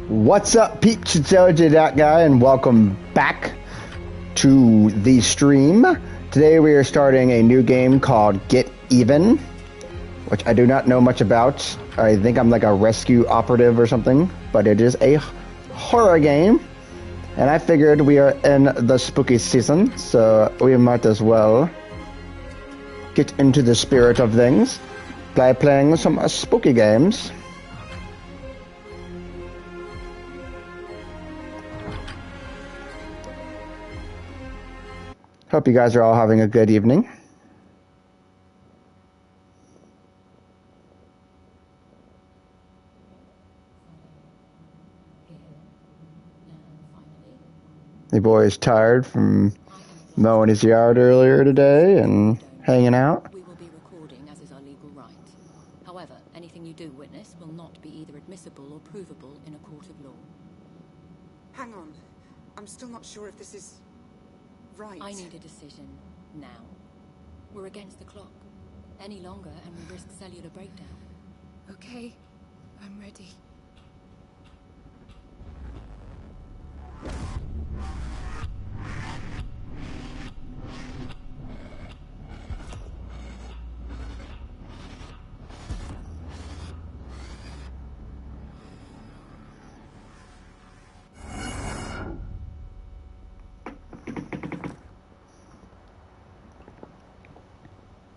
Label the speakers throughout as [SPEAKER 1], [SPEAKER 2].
[SPEAKER 1] What's up, peeps? It's LJ That Guy, and welcome back to the stream. Today we are starting a new game called Get Even, which I do not know much about. I think I'm like a rescue operative or something, but it is a horror game. And I figured we are in the spooky season, so we might as well get into the spirit of things by playing some spooky games. Hope you guys are all having a good evening. The boy is tired from mowing his yard earlier today and hanging out.
[SPEAKER 2] We will be recording as is our legal right. However, anything you do witness will not be either admissible or provable in a court of law.
[SPEAKER 3] Hang on. I'm still not sure if this is right.
[SPEAKER 2] I need a decision now. We're against the clock. Any longer and we risk cellular breakdown.
[SPEAKER 4] Okay, I'm ready.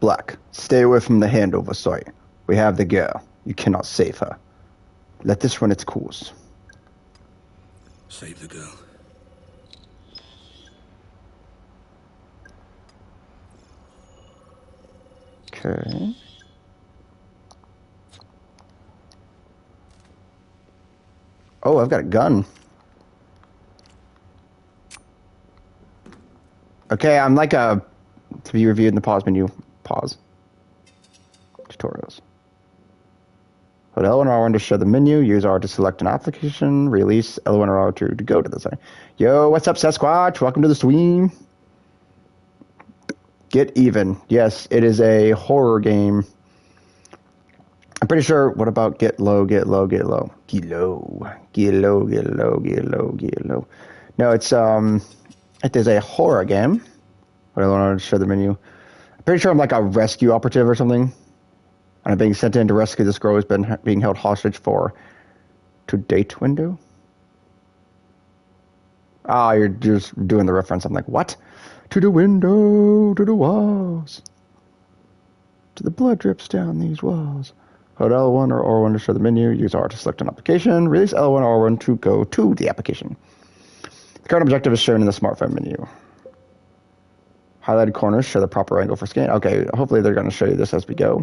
[SPEAKER 1] Black, stay away from the handover site. We have the girl. You cannot save her. Let this run its course.
[SPEAKER 5] Save the girl.
[SPEAKER 1] Okay. Oh, I've got a gun. Okay, I'm like a... To be reviewed in the pause menu. Pause. Tutorials. Hold L1 or R1 to show the menu. Use R to select an application. Release L1 or R2 to go to the site. Yo, what's up, Sasquatch? Welcome to the stream. Get Even. Yes, it is a horror game. I'm pretty sure. What about Get Low, Get Low, Get Low? Get Low. Get Low, Get Low, Get Low, Get Low. No, it's, it is a horror game. But I want to show the menu. I'm pretty sure I'm like a rescue operative or something. And I'm being sent in to rescue this girl who's been being held hostage for to date window. Ah, you're just doing the reference. I'm like, what? To the window, to the walls. To the blood drips down these walls. Hold L1 or R1 to show the menu. Use R to select an application. Release L1 or R1 to go to the application. The current objective is shown in the smartphone menu. Highlighted corners show the proper angle for scan. Okay, hopefully they're going to show you this as we go.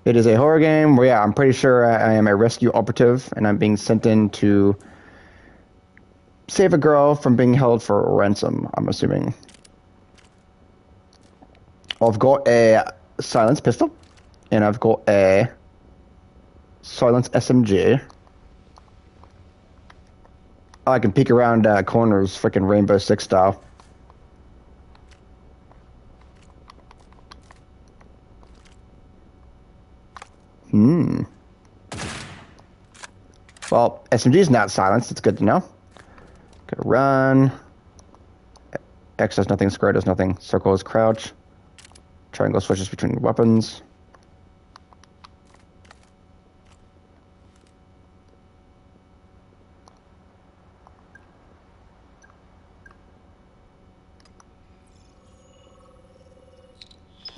[SPEAKER 1] It is a horror game where, yeah, I'm pretty sure I am a rescue operative, and I'm being sent in to save a girl from being held for ransom, I'm assuming. I've got a silenced pistol, and I've got a silenced SMG. I can peek around corners, freaking Rainbow Six style. Well, SMG is not silenced. It's good to know. Gotta run. X does nothing. Square does nothing. Circle is crouch. Triangle switches between weapons.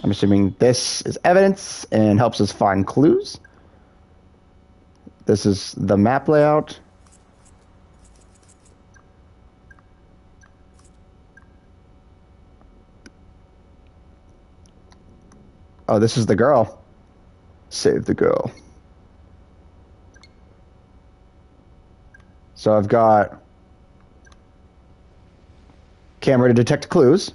[SPEAKER 1] I'm assuming this is evidence and helps us find clues. This is the map layout. Oh, this is the girl. Save the girl. So I've got camera to detect clues.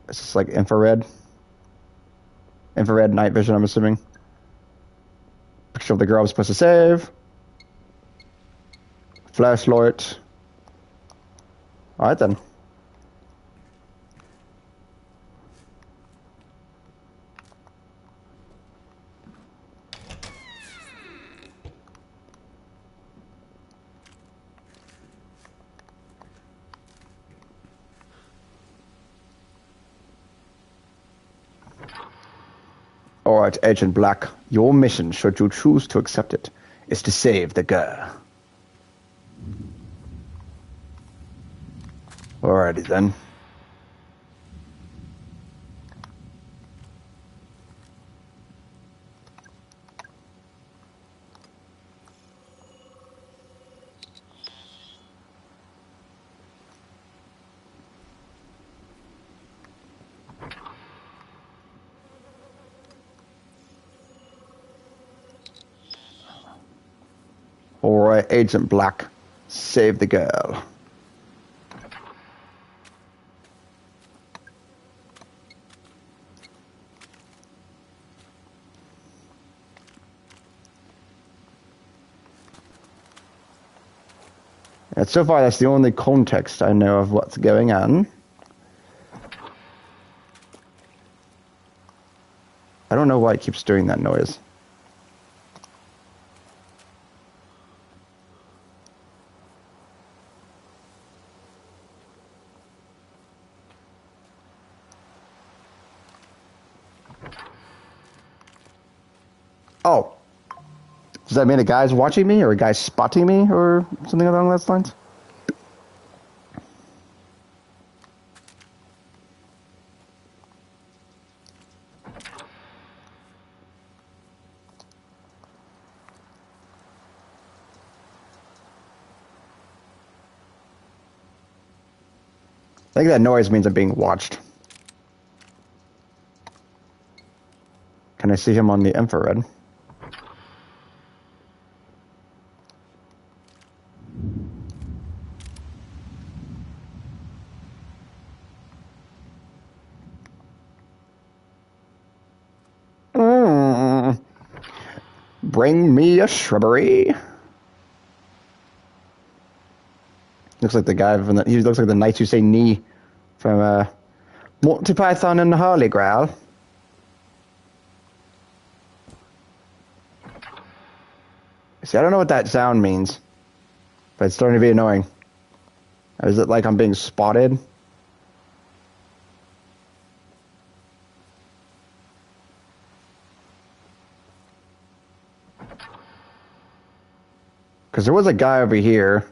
[SPEAKER 1] It's just like infrared night vision, I'm assuming. Picture of the girl I'm supposed to save. Flashlight. Alright then. Alright, Agent Black. Your mission, should you choose to accept it, is to save the girl. Alrighty then. Alright, Agent Black. Save the girl. And so far, that's the only context I know of what's going on. I don't know why it keeps doing that noise. Oh. Does that mean a guy's watching me or a guy's spotting me or something along those lines? I think that noise means I'm being watched. Can I see him on the infrared? Bring me a shrubbery. Looks like the guy from the. He looks like the Knights Who Say Knee from Monty Python and the Holy Grail. See, I don't know what that sound means, but it's starting to be annoying. Is it like I'm being spotted? Because there was a guy over here.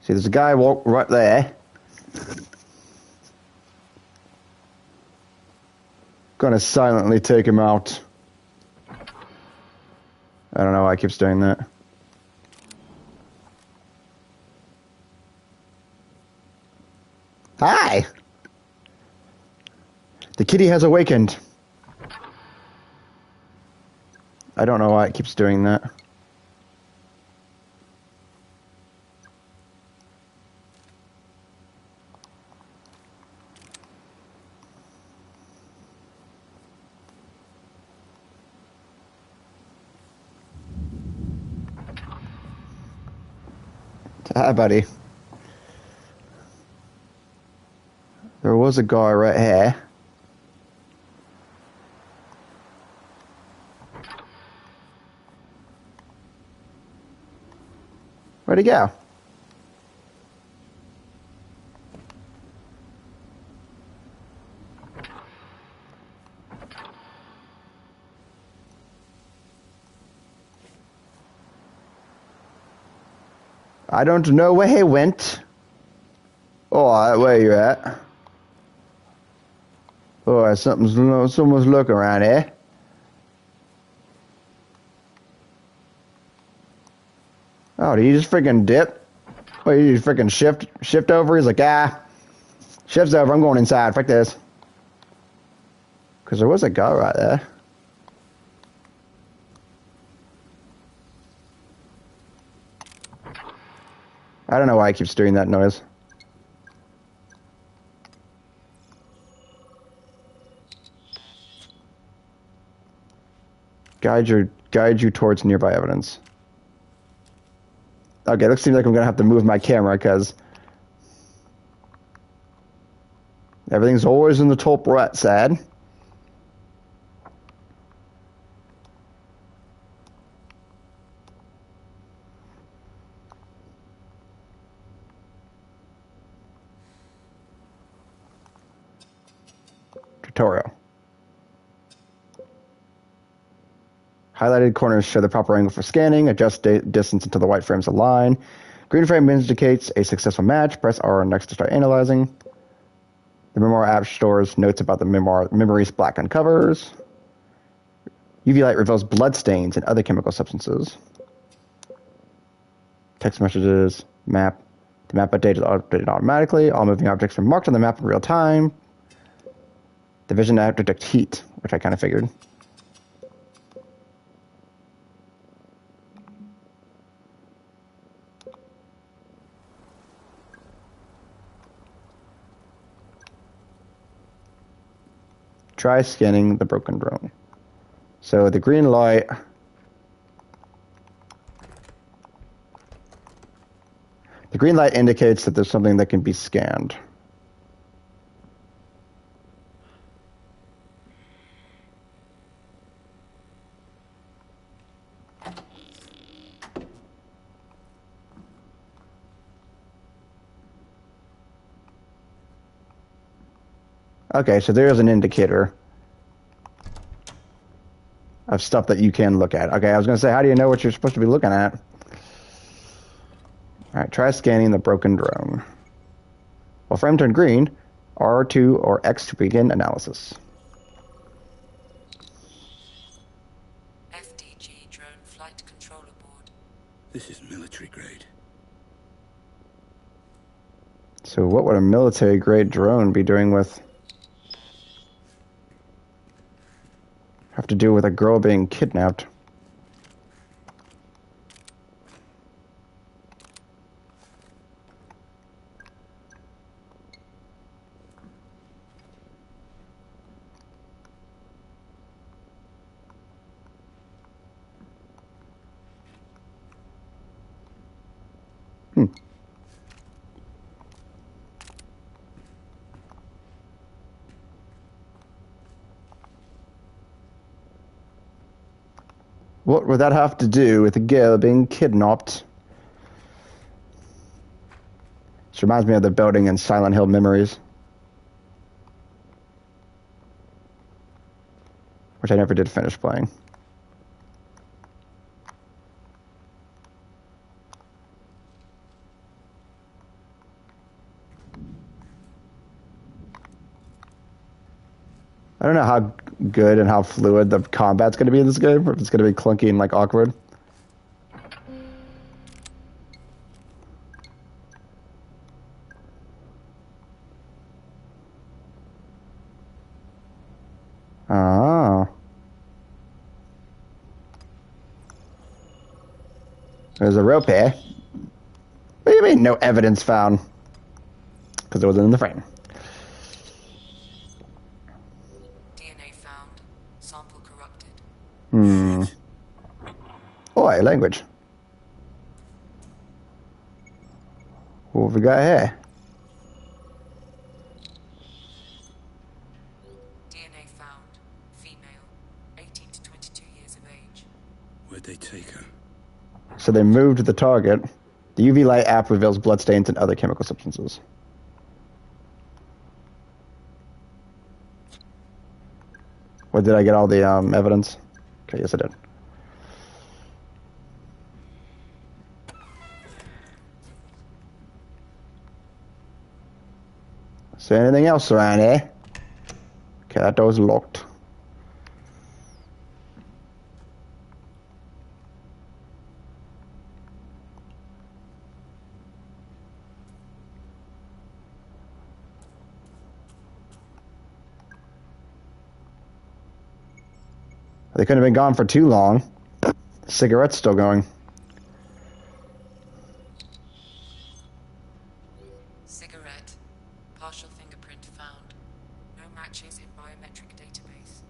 [SPEAKER 1] See, there's a guy walk right there. Gonna silently take him out. I don't know why it keeps doing that. Hi! The kitty has awakened. I don't know why it keeps doing that. Hi, buddy. There was a guy right here. Where'd he go? I don't know where he went. Oh, where you at? Oh, someone's looking around here. Oh, did you just freaking dip? Oh, you just freaking shift over? He's like, shift's over, I'm going inside, fuck this. Because there was a guy right there. I don't know why it keeps doing that noise. Guide you towards nearby evidence. Okay, it seems like I'm gonna have to move my camera because everything's always in the top right side. Tutorial. Highlighted corners show the proper angle for scanning. Adjust distance until the white frames align. Green frame indicates a successful match. Press R next to start analyzing. The Memoir app stores notes about the memory's blackened covers. UV light reveals blood stains and other chemical substances. Text messages, map. The map updated automatically. All moving objects are marked on the map in real time. The vision app detects heat, which I kind of figured. Try scanning the broken drone. So the green light... The green light indicates that there's something that can be scanned. Okay, so there is an indicator of stuff that you can look at. Okay, I was going to say, how do you know what you're supposed to be looking at? All right, try scanning the broken drone. While frame turned green, R2 or X to begin analysis.
[SPEAKER 5] FDG drone flight controller board.
[SPEAKER 6] This is military grade.
[SPEAKER 1] So what would a military grade drone be doing with... Have to do with a girl being kidnapped? What would that have to do with a girl being kidnapped? This reminds me of the building in Silent Hill Memories, which I never did finish playing. I don't know how good and how fluid the combat's going to be in this game, or if it's going to be clunky and like awkward. Oh. There's a rope here. What do you mean no evidence found? Because it wasn't in the frame. Oh, language. What have we got here?
[SPEAKER 5] DNA found. Female. 18 to 22 years of age.
[SPEAKER 6] Where'd they take her?
[SPEAKER 1] So they moved the target. The UV light app reveals bloodstains and other chemical substances. Or did I get all the evidence? Okay, yes I did. Is there anything else around here? Okay, that door's locked. They couldn't have been gone for too long. The cigarette's still going.
[SPEAKER 5] Cigarette. Partial fingerprint found. No matches in biometric database.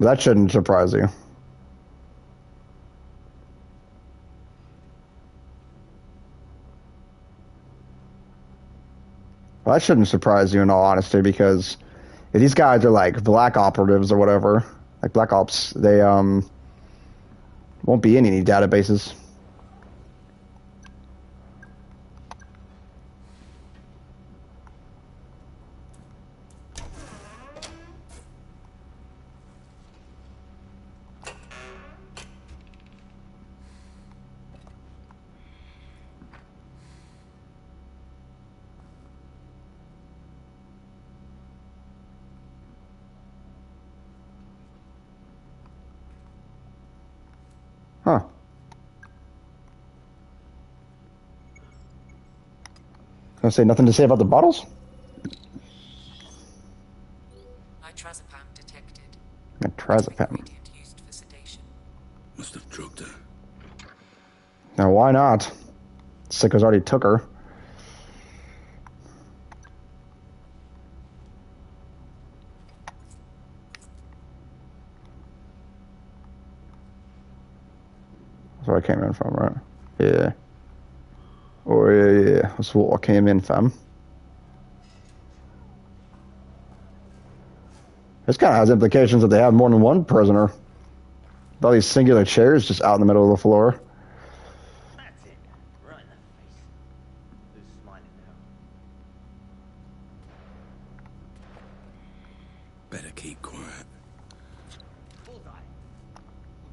[SPEAKER 1] That shouldn't surprise you. Well, that shouldn't surprise you in all honesty, because if these guys are like black operatives or whatever, like black ops, they won't be in any databases. I say nothing to say about the bottles?
[SPEAKER 5] Nitrazepam detected.
[SPEAKER 1] Nitrazepam.
[SPEAKER 5] Ingredient used for sedation.
[SPEAKER 6] Must have drugged her.
[SPEAKER 1] Now, why not? Sicko's already took her. That's where I came in from, right? Yeah. Oh, yeah. That's what I came in from. This kind of has implications that they have more than one prisoner. With all these singular chairs just out in the middle of the floor.
[SPEAKER 7] That's it. Right in the face. Who's smiling now?
[SPEAKER 6] Better keep quiet.
[SPEAKER 7] Bullseye.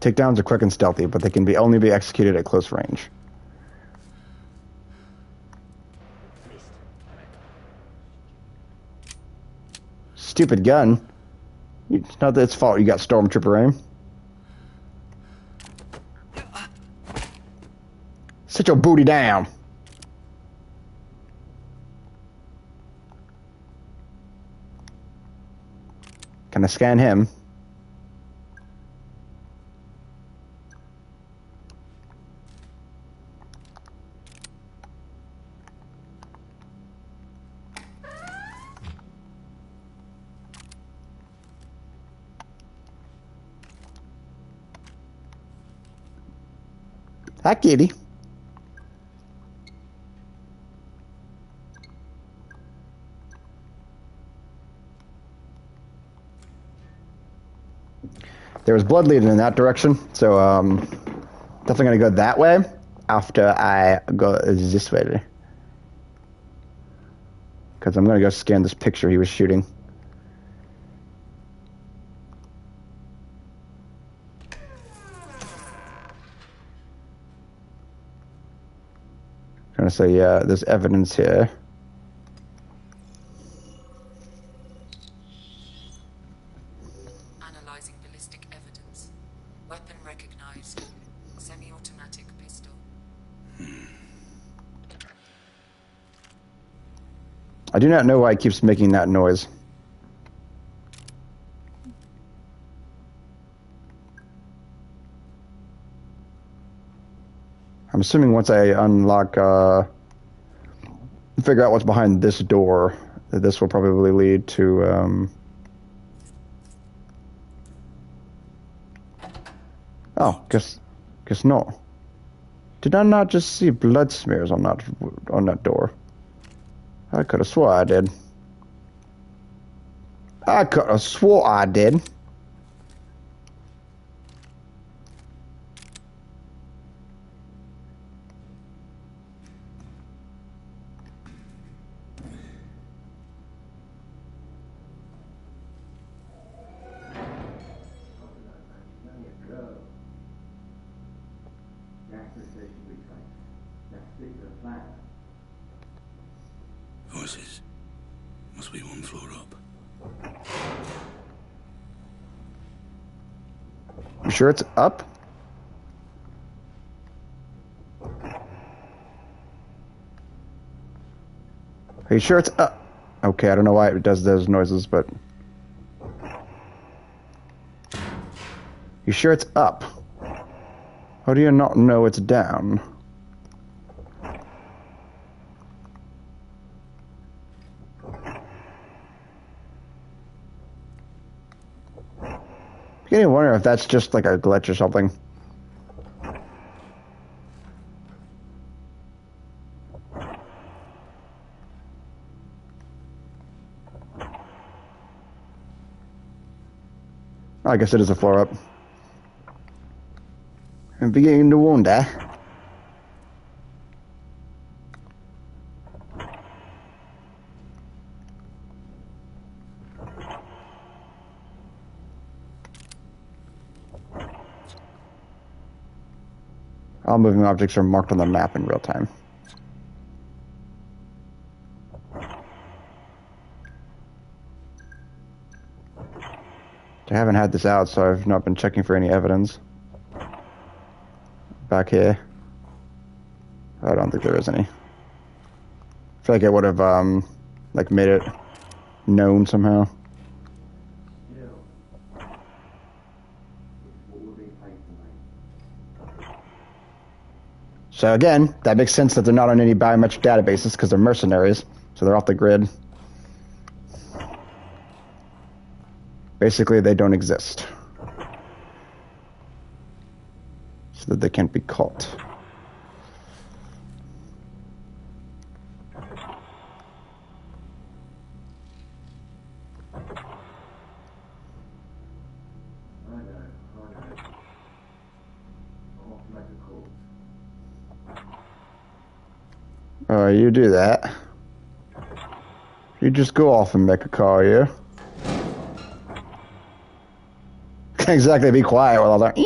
[SPEAKER 1] Takedowns are quick and stealthy, but they can only be executed at close range.
[SPEAKER 7] Missed.
[SPEAKER 1] Stupid gun. It's not its fault you got Stormtrooper aim. Sit your booty down. Can I scan him? Hi, kitty. There was blood leading in that direction, so definitely gonna go that way after I go this way. Because I'm gonna go scan this picture he was shooting. I'm gonna say, yeah, there's evidence here.
[SPEAKER 5] Analyzing ballistic evidence. Weapon recognized. Semi-automatic pistol.
[SPEAKER 1] I do not know why it keeps making that noise. I'm assuming once I unlock, figure out what's behind this door, that this will probably lead to, oh, guess not. Did I not just see blood smears on that door? I could have swore I did. I could have swore I did.
[SPEAKER 6] Voices. Must be one floor up.
[SPEAKER 1] You sure it's up? Are you sure it's up? Okay, I don't know why it does those noises, but... You sure it's up? How do you not know it's down? You can wonder if that's just like a glitch or something. I guess it is a floor up. I'm beginning to wonder. All moving objects are marked on the map in real time. I haven't had this out, so I've not been checking for any evidence. Back here. I don't think there is any. feel like it would have like made it known somehow. So again, that makes sense that they're not on any biometric databases because they're mercenaries, so they're off the grid. Basically, they don't exist. So that they can't be caught. You do that. You just go off and make a call, yeah? Can't exactly be quiet with all that.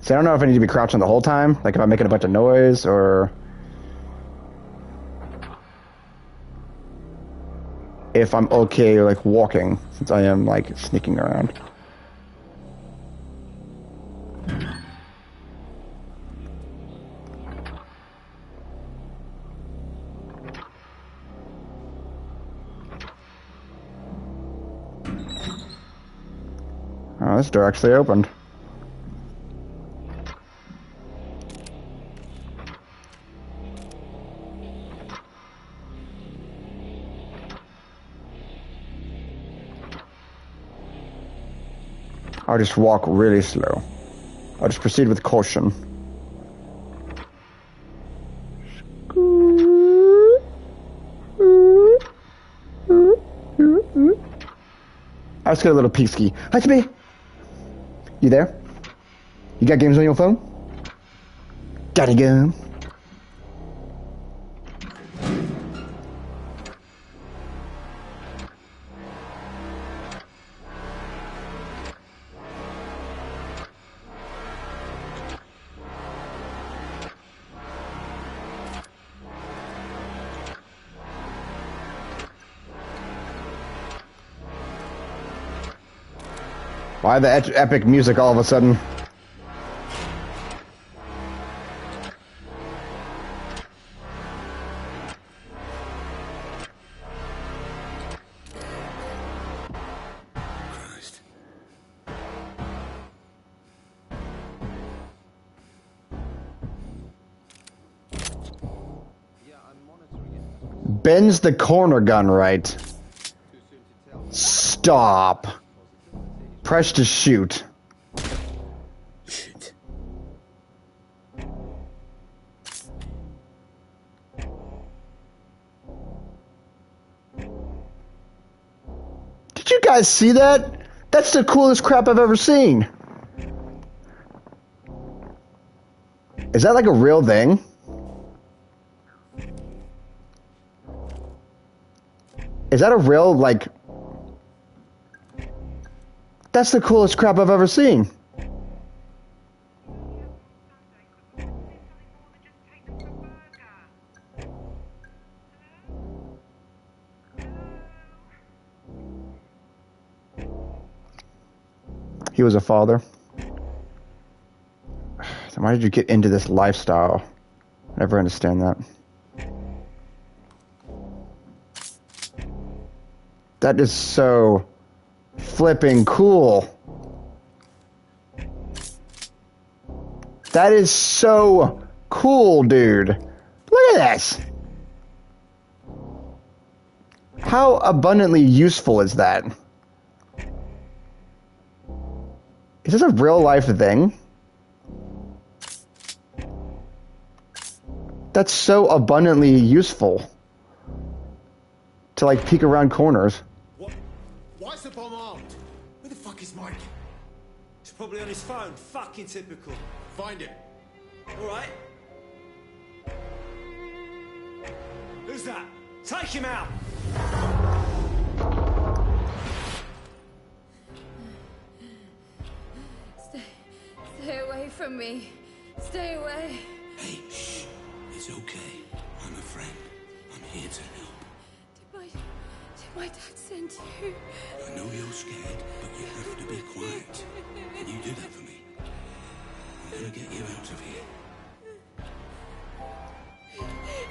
[SPEAKER 1] See, I don't know if I need to be crouching the whole time, like if I'm making a bunch of noise, or if I'm okay, like, walking, since I am, like, sneaking around. Oh, this door actually opened. I'll just walk really slow. I'll just proceed with caution. I just got a little peeksky. Hi, me. You there? You got games on your phone? Daddy gum. Why the epic music all of a sudden?
[SPEAKER 6] Christ.
[SPEAKER 1] Bends the corner gun right. Stop. Press to shoot.
[SPEAKER 6] Shit.
[SPEAKER 1] Did you guys see that? That's the coolest crap I've ever seen. Is that like a real thing? Is that a real, like... That's the coolest crap I've ever seen. He was a father. So why did you get into this lifestyle? I never understand that. That is so flipping cool. That is so cool, dude. Look at this. How abundantly useful is that? Is this a real life thing? That's so abundantly useful. To like peek around corners.
[SPEAKER 8] What? Why is the bomb armed? Where the fuck is Mike?
[SPEAKER 7] He's probably on his phone. Fucking typical.
[SPEAKER 8] Find him.
[SPEAKER 7] All right. Who's that? Take him out.
[SPEAKER 4] Stay away from me. Stay away.
[SPEAKER 6] Hey, shh. It's okay. I'm a friend. I'm here to help.
[SPEAKER 4] Did my dad send you?
[SPEAKER 6] I know you're scared, but you have to be quiet. Can you do that for me? I'm gonna get you out of here.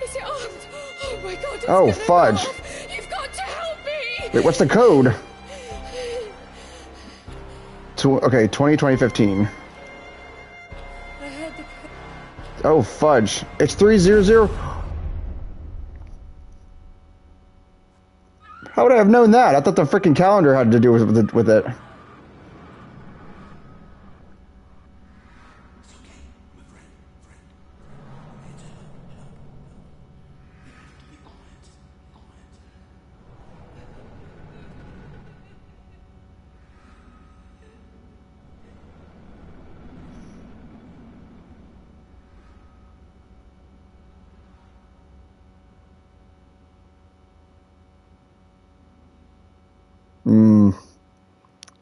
[SPEAKER 4] Is it armed? Oh my god, it's
[SPEAKER 1] Oh,
[SPEAKER 4] gonna
[SPEAKER 1] fudge.
[SPEAKER 4] go off. You've got to help me!
[SPEAKER 1] Wait, what's the code? Okay, 2015.
[SPEAKER 4] I heard the code.
[SPEAKER 1] Oh, fudge. It's 300. How would I have known that? I thought the freaking calendar had to do with it.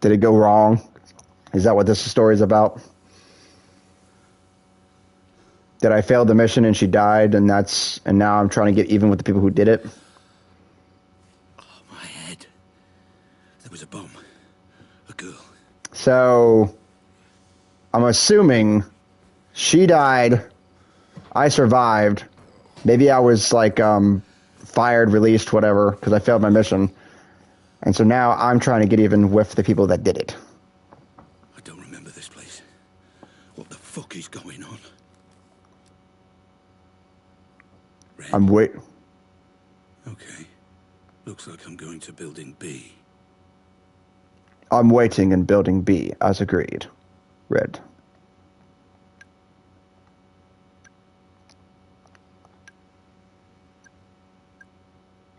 [SPEAKER 1] Did it go wrong? Is that what this story is about? Did I fail the mission and she died and now I'm trying to get even with the people who did it?
[SPEAKER 6] Oh, my head. There was a bomb. A girl.
[SPEAKER 1] So, I'm assuming she died, I survived, maybe I was like fired, released, whatever, because I failed my mission. And so now I'm trying to get even with the people that did it.
[SPEAKER 6] I don't remember this place. What the fuck is going on? Red.
[SPEAKER 1] I'm wait.
[SPEAKER 6] Okay. Looks like I'm going to building B.
[SPEAKER 1] I'm waiting in building B, as agreed. Red.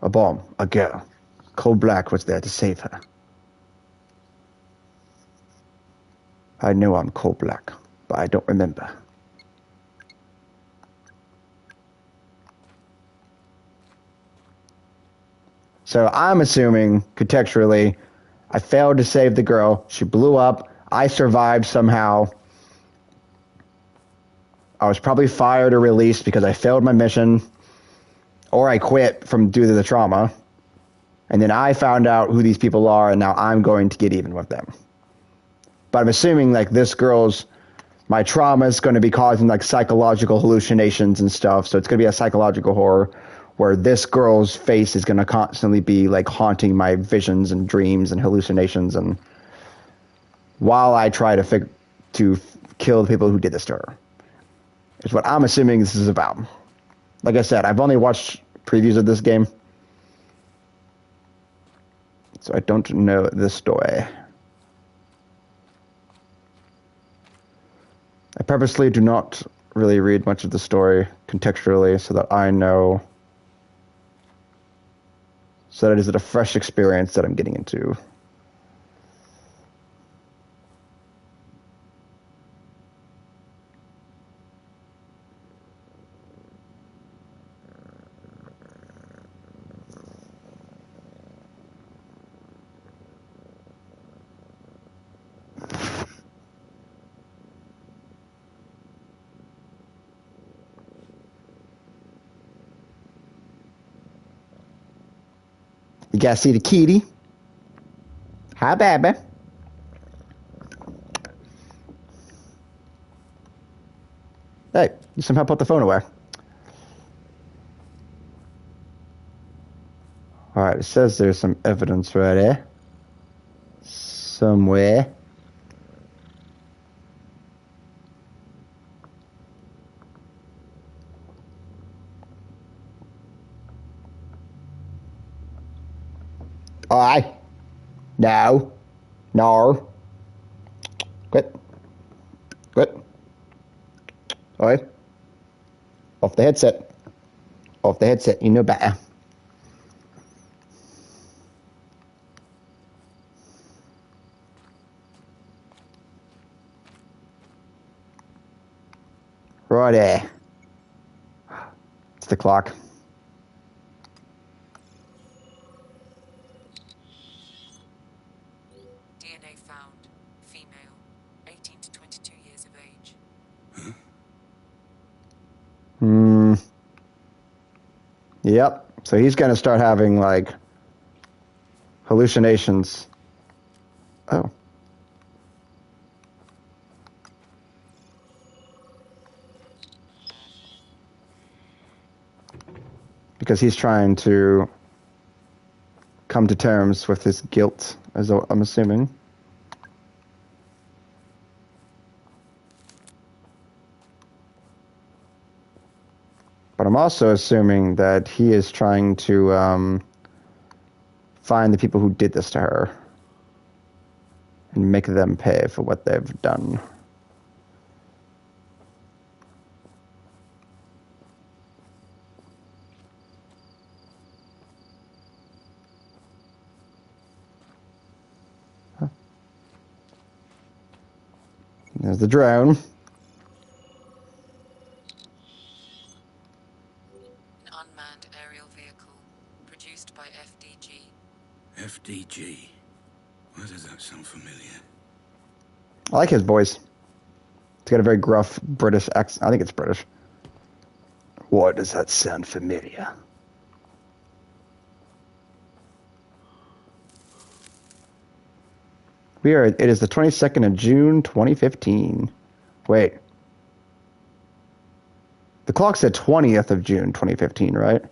[SPEAKER 1] A bomb. A girl. Cole Black was there to save her. I know I'm Cole Black, but I don't remember. So I'm assuming, contextually, I failed to save the girl. She blew up. I survived somehow. I was probably fired or released because I failed my mission. Or I quit due to the trauma. And then I found out who these people are, and now I'm going to get even with them. But I'm assuming, like, my trauma is going to be causing, like, psychological hallucinations and stuff. So it's going to be a psychological horror where this girl's face is going to constantly be, like, haunting my visions and dreams and hallucinations. And while I try to kill the people who did this to her. Is what I'm assuming this is about. Like I said, I've only watched previews of this game. So I don't know the story. I purposely do not really read much of the story contextually so that I know, so that it is a fresh experience that I'm getting into. You guys see the kitty? Hi, baby. Hey, you somehow put the phone away. Alright, it says there's some evidence right there. Somewhere. Aye. No. No. Quit. Quit. Alright. Off the headset. Off the headset. You know better. Right there. It's the clock.
[SPEAKER 5] DNA found. Female. 18 to 22 years of age.
[SPEAKER 1] Yep. So he's going to start having, like, hallucinations. Oh. Because he's trying to come to terms with his guilt, as I'm assuming. But I'm also assuming that he is trying to find the people who did this to her and make them pay for what they've done. There's the drone.
[SPEAKER 5] Unmanned aerial vehicle, produced by FDG.
[SPEAKER 6] FDG. Why does that sound familiar?
[SPEAKER 1] I like his voice. It's got a very gruff British accent. I think it's British. Why does that sound familiar? It is the 22nd of June, 2015. Wait. The clock said 20th of June, 2015, right?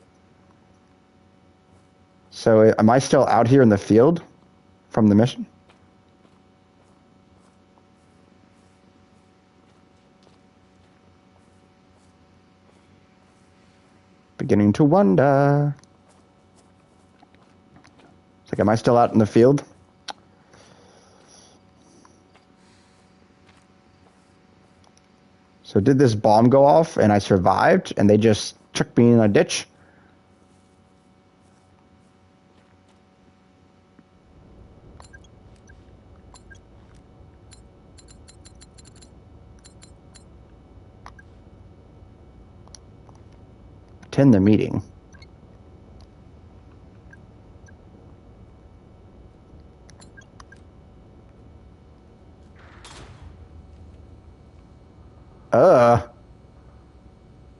[SPEAKER 1] So am I still out here in the field from the mission? Beginning to wonder. It's like, am I still out in the field? So did this bomb go off and I survived and they just chucked me in a ditch? Attend the meeting.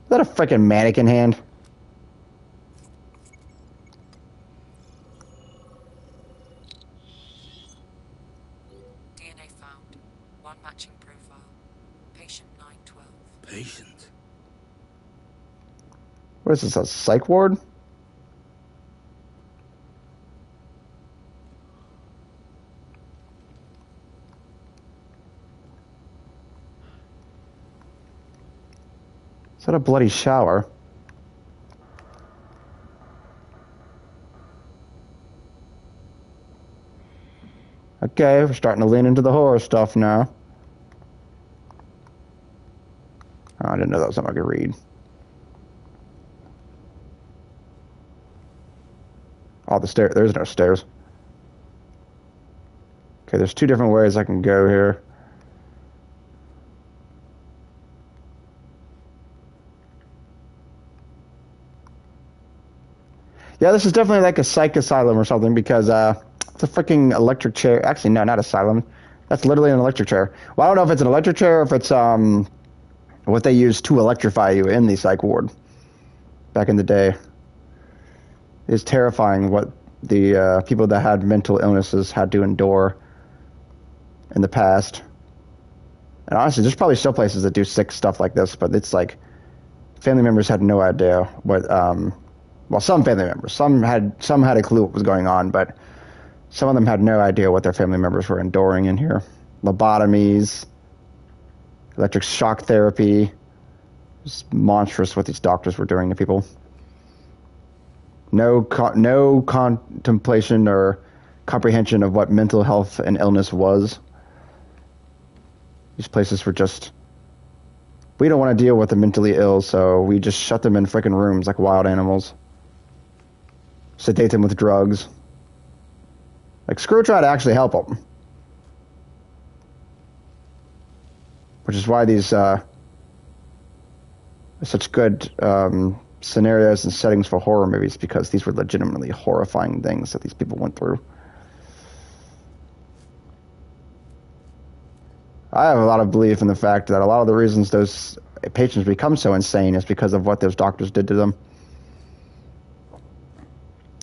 [SPEAKER 1] Is that a freaking mannequin hand?
[SPEAKER 5] DNA found. One matching profile. Patient 912.
[SPEAKER 6] Patient.
[SPEAKER 1] What is this, a psych ward? Is that a bloody shower? Okay, we're starting to lean into the horror stuff now. Oh, I didn't know that was something I could read. Oh, the stair. There's no stairs. Okay, there's two different ways I can go here. Yeah, this is definitely like a psych asylum or something because it's a freaking electric chair. Actually, no, not asylum. That's literally an electric chair. Well, I don't know if it's an electric chair or if it's what they use to electrify you in the psych ward back in the day. It's terrifying what the people that had mental illnesses had to endure in the past. And honestly, there's probably still places that do sick stuff like this, but it's like family members had no idea what. Well, some family members, some had a clue what was going on, but some of them had no idea what their family members were enduring in here. Lobotomies, electric shock therapy. It's monstrous what these doctors were doing to people. No contemplation or comprehension of what mental health and illness was. These places were just, we don't want to deal with the mentally ill, so we just shut them in freaking rooms like wild animals. Sedate them with drugs. Like, Screw tried to actually help them. Which is why these are such good scenarios and settings for horror movies, because these were legitimately horrifying things that these people went through. I have a lot of belief in the fact that a lot of the reasons those patients become so insane is because of what those doctors did to them.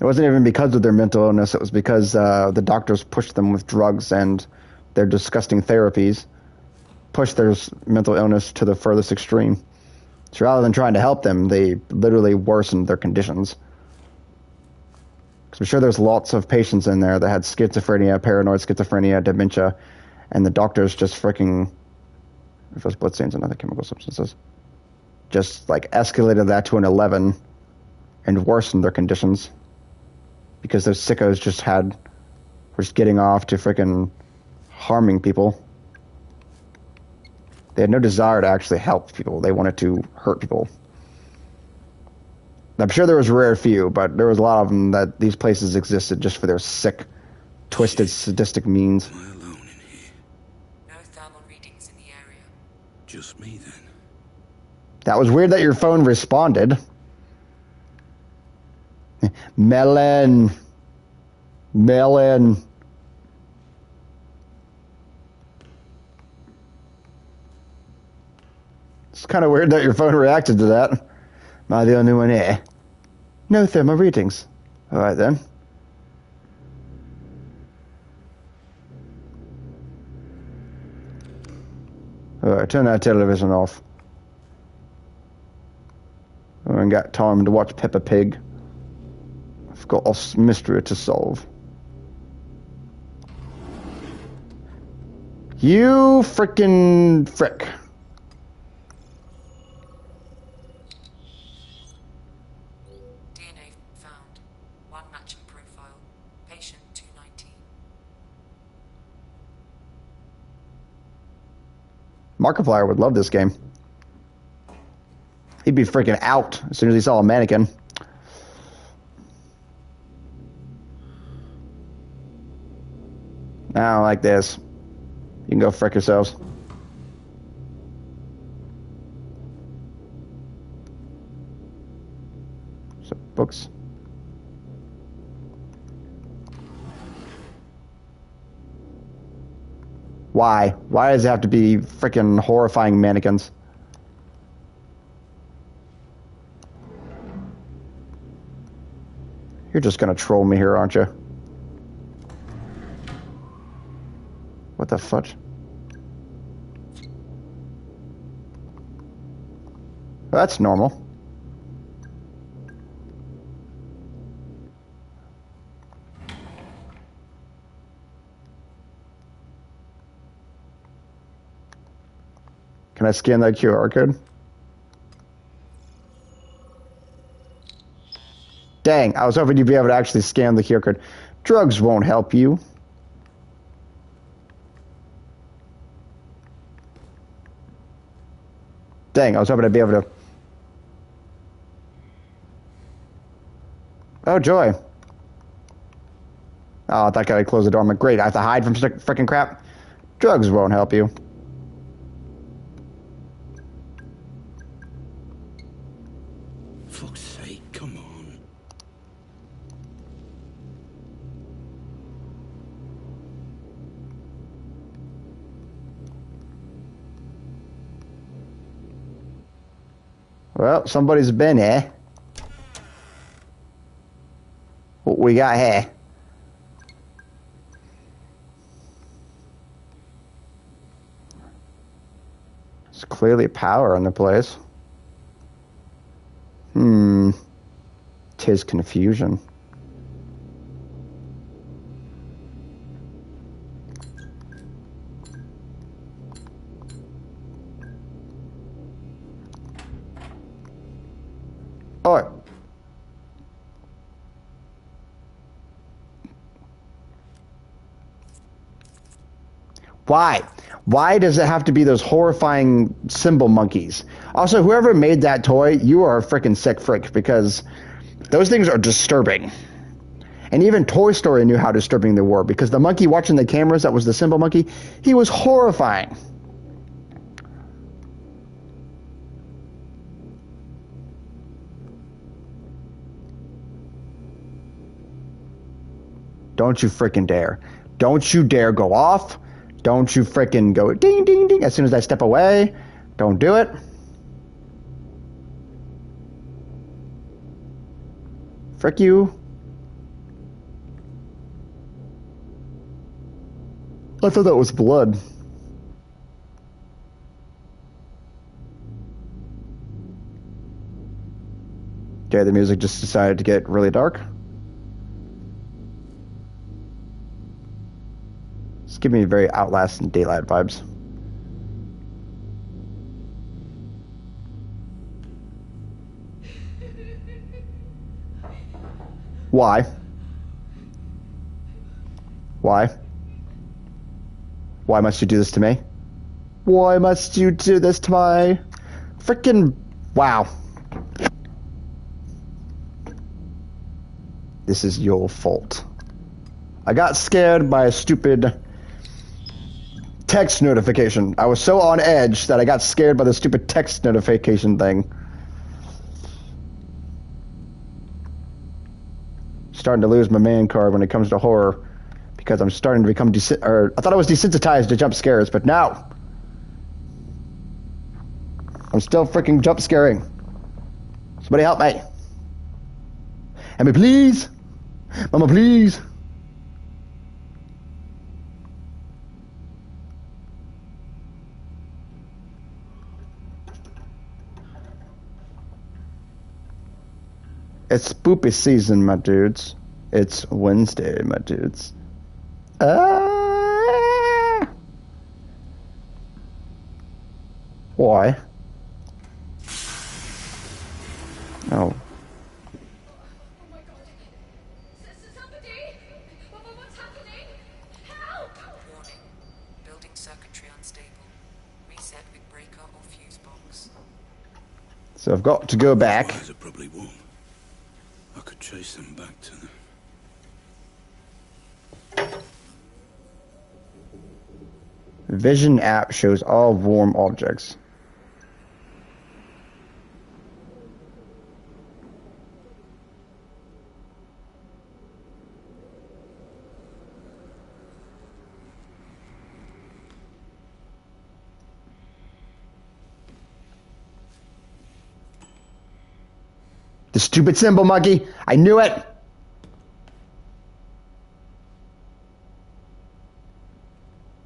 [SPEAKER 1] It wasn't even because of their mental illness. It was because the doctors pushed them with drugs and their disgusting therapies, pushed their mental illness to the furthest extreme. So rather than trying to help them, they literally worsened their conditions. Because I'm sure there's lots of patients in there that had schizophrenia, paranoid schizophrenia, dementia, and the doctors just freaking, if those blood stains and other chemical substances, just like escalated that to an 11 and worsened their conditions. Because those sickos were just getting off to freaking harming people. They had no desire to actually help people. They wanted to hurt people. I'm sure there was a rare few, but there was a lot of them that these places existed just for their sick, twisted, sadistic means.
[SPEAKER 6] Am I alone in here?
[SPEAKER 5] No thermal readings in the area.
[SPEAKER 6] Just me, then?
[SPEAKER 1] That was weird that your phone responded. Melon. It's kind of weird that your phone reacted to that. Am I the only one here? No thermal readings. Alright then. Alright, turn that television off. I ain't got time to watch Peppa Pig. I've got a mystery to solve. You frickin' frick.
[SPEAKER 5] DNA found. One matching profile. Patient 219.
[SPEAKER 1] Markiplier would love this game. He'd be freaking out as soon as he saw a mannequin. I don't like this. You can go frick yourselves. So, books. Why? Why does it have to be freaking horrifying mannequins? You're just gonna troll me here, aren't you? What the fudge? Well, that's normal. Can I scan that QR code? Dang, I was hoping you'd be able to actually scan the QR code. Drugs won't help you. Dang, I was hoping I'd be able to... Oh, joy. Oh, I thought I could close the door. I'm like, great, I have to hide from freaking crap? Drugs won't help you.
[SPEAKER 6] Fuck's sake, come on.
[SPEAKER 1] Well, somebody's been here. What we got here? There's clearly power in the place. Tis confusion. Oh. Why? Why does it have to be those horrifying symbol monkeys? Also, whoever made that toy, you are a freaking sick frick, because those things are disturbing. And even Toy Story knew how disturbing they were, because the monkey watching the cameras, that was the symbol monkey, he was horrifying. Don't you freaking dare. Don't you dare go off. Don't you freaking go ding, ding, ding as soon as I step away. Don't do it. Frick you. I thought that was blood. Okay, the music just decided to get really dark. It's giving me very Outlast and Daylight vibes. Why? Why? Why must you do this to me? Why must you do this to my freaking... Wow. This is your fault. I got scared by a stupid text notification. I was so on edge that I got scared by the stupid text notification thing. Starting to lose my man card when it comes to horror because I'm starting to become I thought I was desensitized to jump scares, but now I'm still freaking jump scaring. Somebody help me. Help me, please. Mama, please. It's spoopy season, my dudes. It's Wednesday, my dudes. Why? Oh.
[SPEAKER 4] What's happening? Help!
[SPEAKER 5] Warning. Building circuitry unstable. Reset with breaker or fuse box.
[SPEAKER 1] So I've got to go back.
[SPEAKER 6] Wires are probably warm. I could chase them back to them.
[SPEAKER 1] Vision app shows all warm objects. The stupid symbol monkey. I knew it.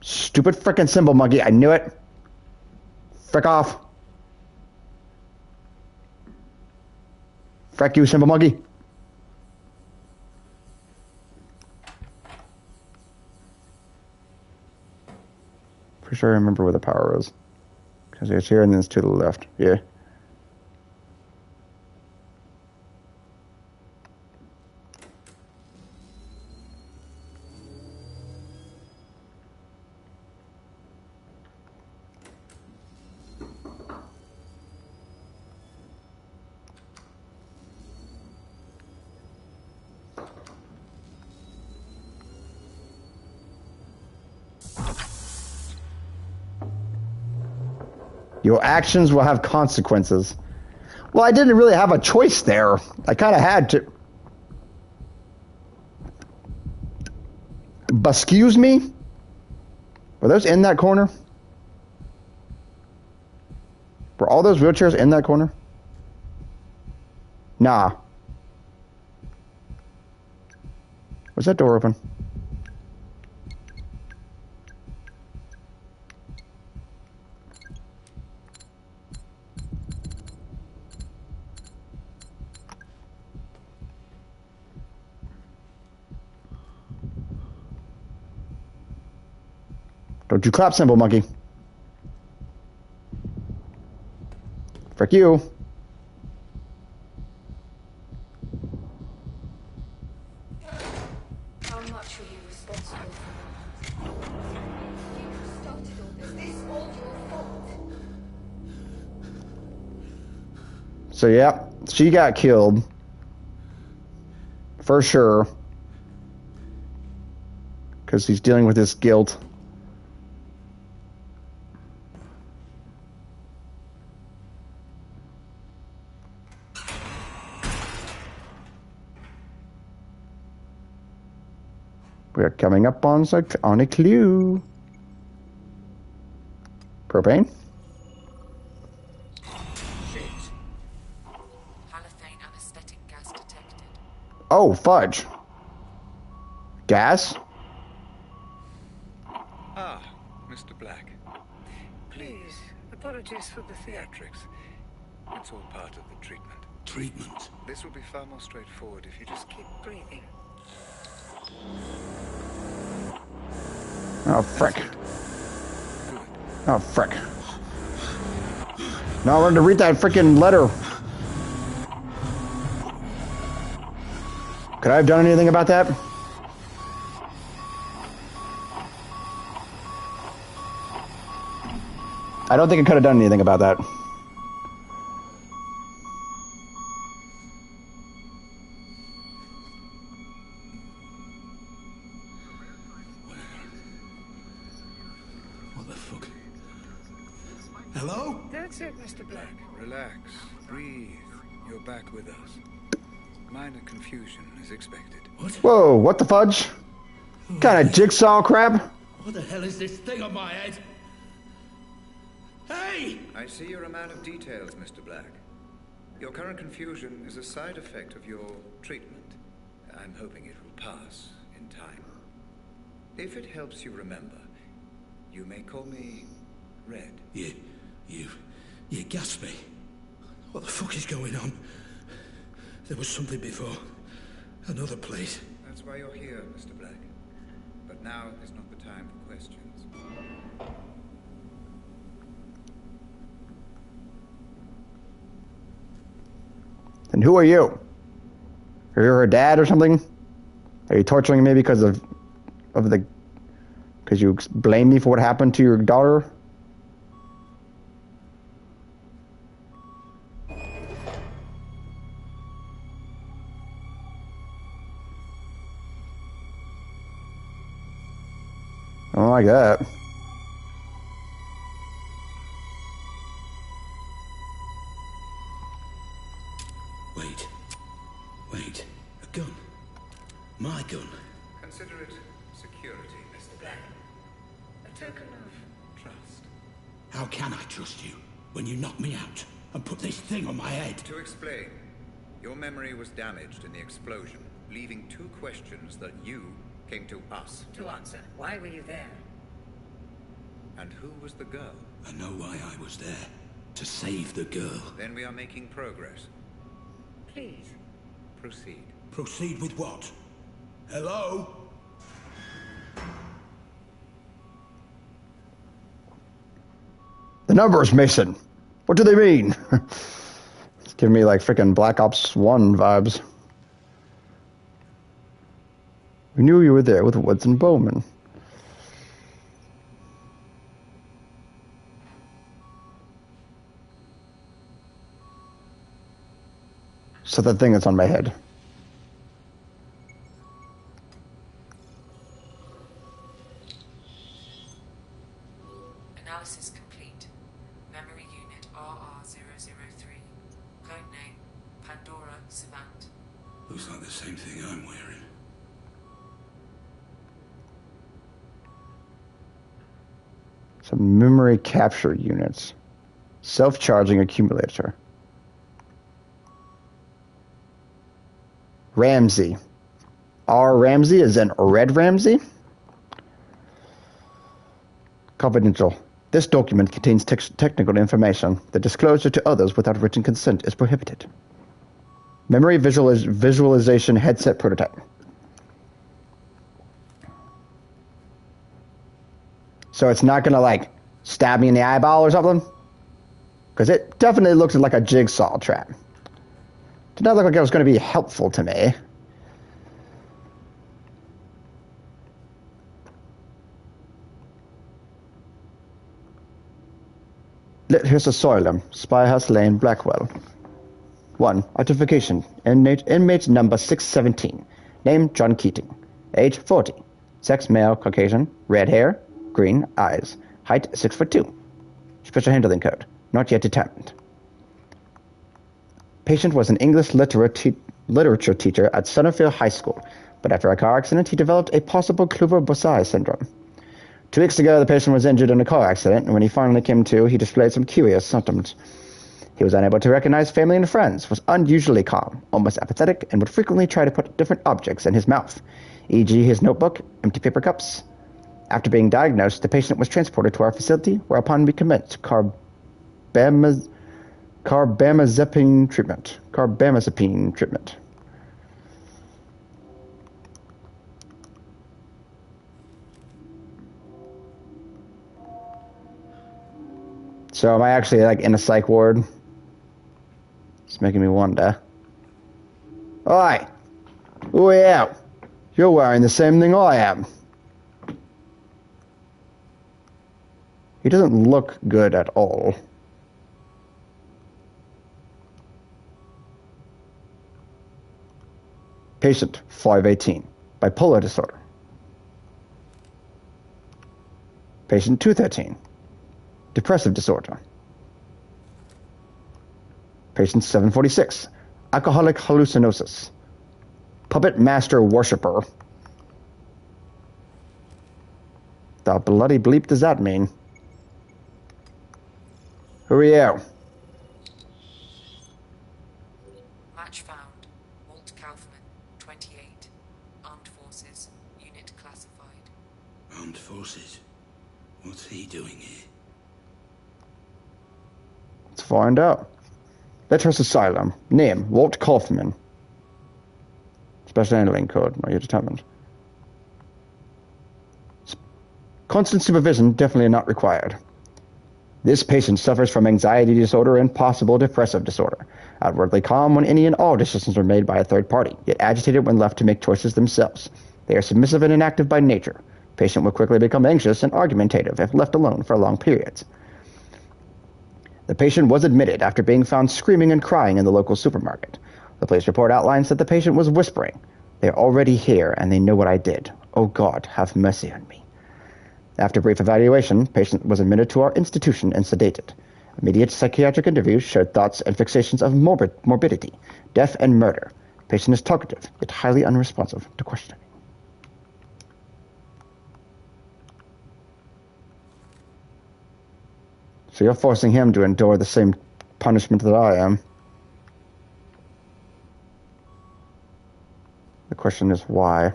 [SPEAKER 1] Stupid frickin' symbol monkey. I knew it. Frick off. Frick you, symbol monkey. For sure I remember where the power is. Because it's here and then it's to the left. Yeah. Your actions will have consequences. Well, I didn't really have a choice there. I kind of had to. But excuse me? Were those in that corner? Were all those wheelchairs in that corner? Nah. Was that door open? Don't you clap, symbol monkey. Frick you.
[SPEAKER 4] How much are you responsible for? You started all this. This is all your fault.
[SPEAKER 1] So yeah, she got killed. For sure. Because he's dealing with this guilt. We're coming up on a clue. Propane?
[SPEAKER 5] Halothane anesthetic gas detected.
[SPEAKER 1] Oh, fudge. Gas?
[SPEAKER 9] Ah, Mr. Black. Please, apologies for the theatrics. It's all part of the treatment.
[SPEAKER 6] Treatment?
[SPEAKER 9] This will be far more straightforward if you just keep breathing.
[SPEAKER 1] Oh, frick. Oh, frick. Now I wanted to read that freaking letter. Could I have done anything about that? I don't think I could have done anything about that.
[SPEAKER 6] What the fuck? Hello?
[SPEAKER 9] That's it, Mr. Black. Relax. Breathe. You're back with us. Minor confusion as expected.
[SPEAKER 6] What?
[SPEAKER 1] Whoa, what the fudge? What kind of jigsaw crap?
[SPEAKER 6] What the hell is this thing on my head? Hey!
[SPEAKER 9] I see you're a man of details, Mr. Black. Your current confusion is a side effect of your treatment. I'm hoping it will pass in time. If it helps you remember, you may call me Red.
[SPEAKER 6] You gassed me. What the fuck is going on? There was something before. Another place.
[SPEAKER 9] That's why you're here, Mr. Black. But now is not the time for questions.
[SPEAKER 1] And who are you? Are you her dad or something? Are you torturing me because because you blame me for what happened to your daughter? I don't like that.
[SPEAKER 6] Wait. A gun. My gun.
[SPEAKER 9] Consider it security, Mr. Black. A token of trust.
[SPEAKER 6] How can I trust you when you knocked me out and put this thing on my head?
[SPEAKER 9] To explain, your memory was damaged in the explosion, leaving two questions that you came to us to answer.
[SPEAKER 10] Why were you there?
[SPEAKER 9] And who was the girl?
[SPEAKER 6] I know why I was there. To save the girl.
[SPEAKER 9] Then we are making progress.
[SPEAKER 10] Please.
[SPEAKER 9] Proceed.
[SPEAKER 6] Proceed with what? Hello?
[SPEAKER 1] The numbers, Mason. What do they mean? It's giving me like freaking Black Ops 1 vibes. We knew you were there with Woods and Bowman. So that thing that's on my head.
[SPEAKER 5] Analysis complete. Memory unit RR003. Codename Pandora Savant.
[SPEAKER 6] Looks like the same thing I'm wearing.
[SPEAKER 1] Some memory capture units. Self-charging accumulator. Ramsey. R. Ramsey is in Red Ramsey? Confidential. This document contains technical information. The disclosure to others without written consent is prohibited. Memory visualization headset prototype. So it's not going to, like, stab me in the eyeball or something? Because it definitely looks like a jigsaw trap. Did not look like it was going to be helpful to me. Here's Asylum, Spy House Lane, Blackwell. 1. Identification. Inmate number 617. Name John Keating. Age 40. Sex male, Caucasian. Red hair. Green eyes. Height 6'2". Special handling code. Not yet determined. Patient was an English literature teacher at Summerfield High School, but after a car accident he developed a possible Kluver-Bussai syndrome. 2 weeks ago, the patient was injured in a car accident, and when he finally came to, he displayed some curious symptoms. He was unable to recognize family and friends, was unusually calm, almost apathetic, and would frequently try to put different objects in his mouth, e.g. his notebook, empty paper cups. After being diagnosed, the patient was transported to our facility, whereupon we commenced carbamazepine treatment. So am I actually like in a psych ward? It's making me wonder. Oi! Way out! You're wearing the same thing I am. He doesn't look good at all. Patient 518. Bipolar disorder. Patient 213. Depressive disorder. Patient 746. Alcoholic hallucinosis. Puppet master worshipper. The bloody bleep does that mean? Who are you?
[SPEAKER 5] Match found. Walt Kaufman, 28. Armed Forces. Unit classified.
[SPEAKER 6] Armed Forces? What's he doing here?
[SPEAKER 1] Let's find out. Veterans Asylum. Name, Walt Kaufman. Special handling code, not yet determined. Constant supervision, definitely not required. This patient suffers from anxiety disorder and possible depressive disorder. Outwardly calm when any and all decisions are made by a third party, yet agitated when left to make choices themselves. They are submissive and inactive by nature. Patient will quickly become anxious and argumentative if left alone for long periods. The patient was admitted after being found screaming and crying in the local supermarket. The police report outlines that the patient was whispering, "They are already here and they know what I did. Oh God, have mercy on me." After brief evaluation, patient was admitted to our institution and sedated. Immediate psychiatric interviews showed thoughts and fixations of morbidity, death, and murder. Patient is talkative, yet highly unresponsive to questioning. So you're forcing him to endure the same punishment that I am. The question is why?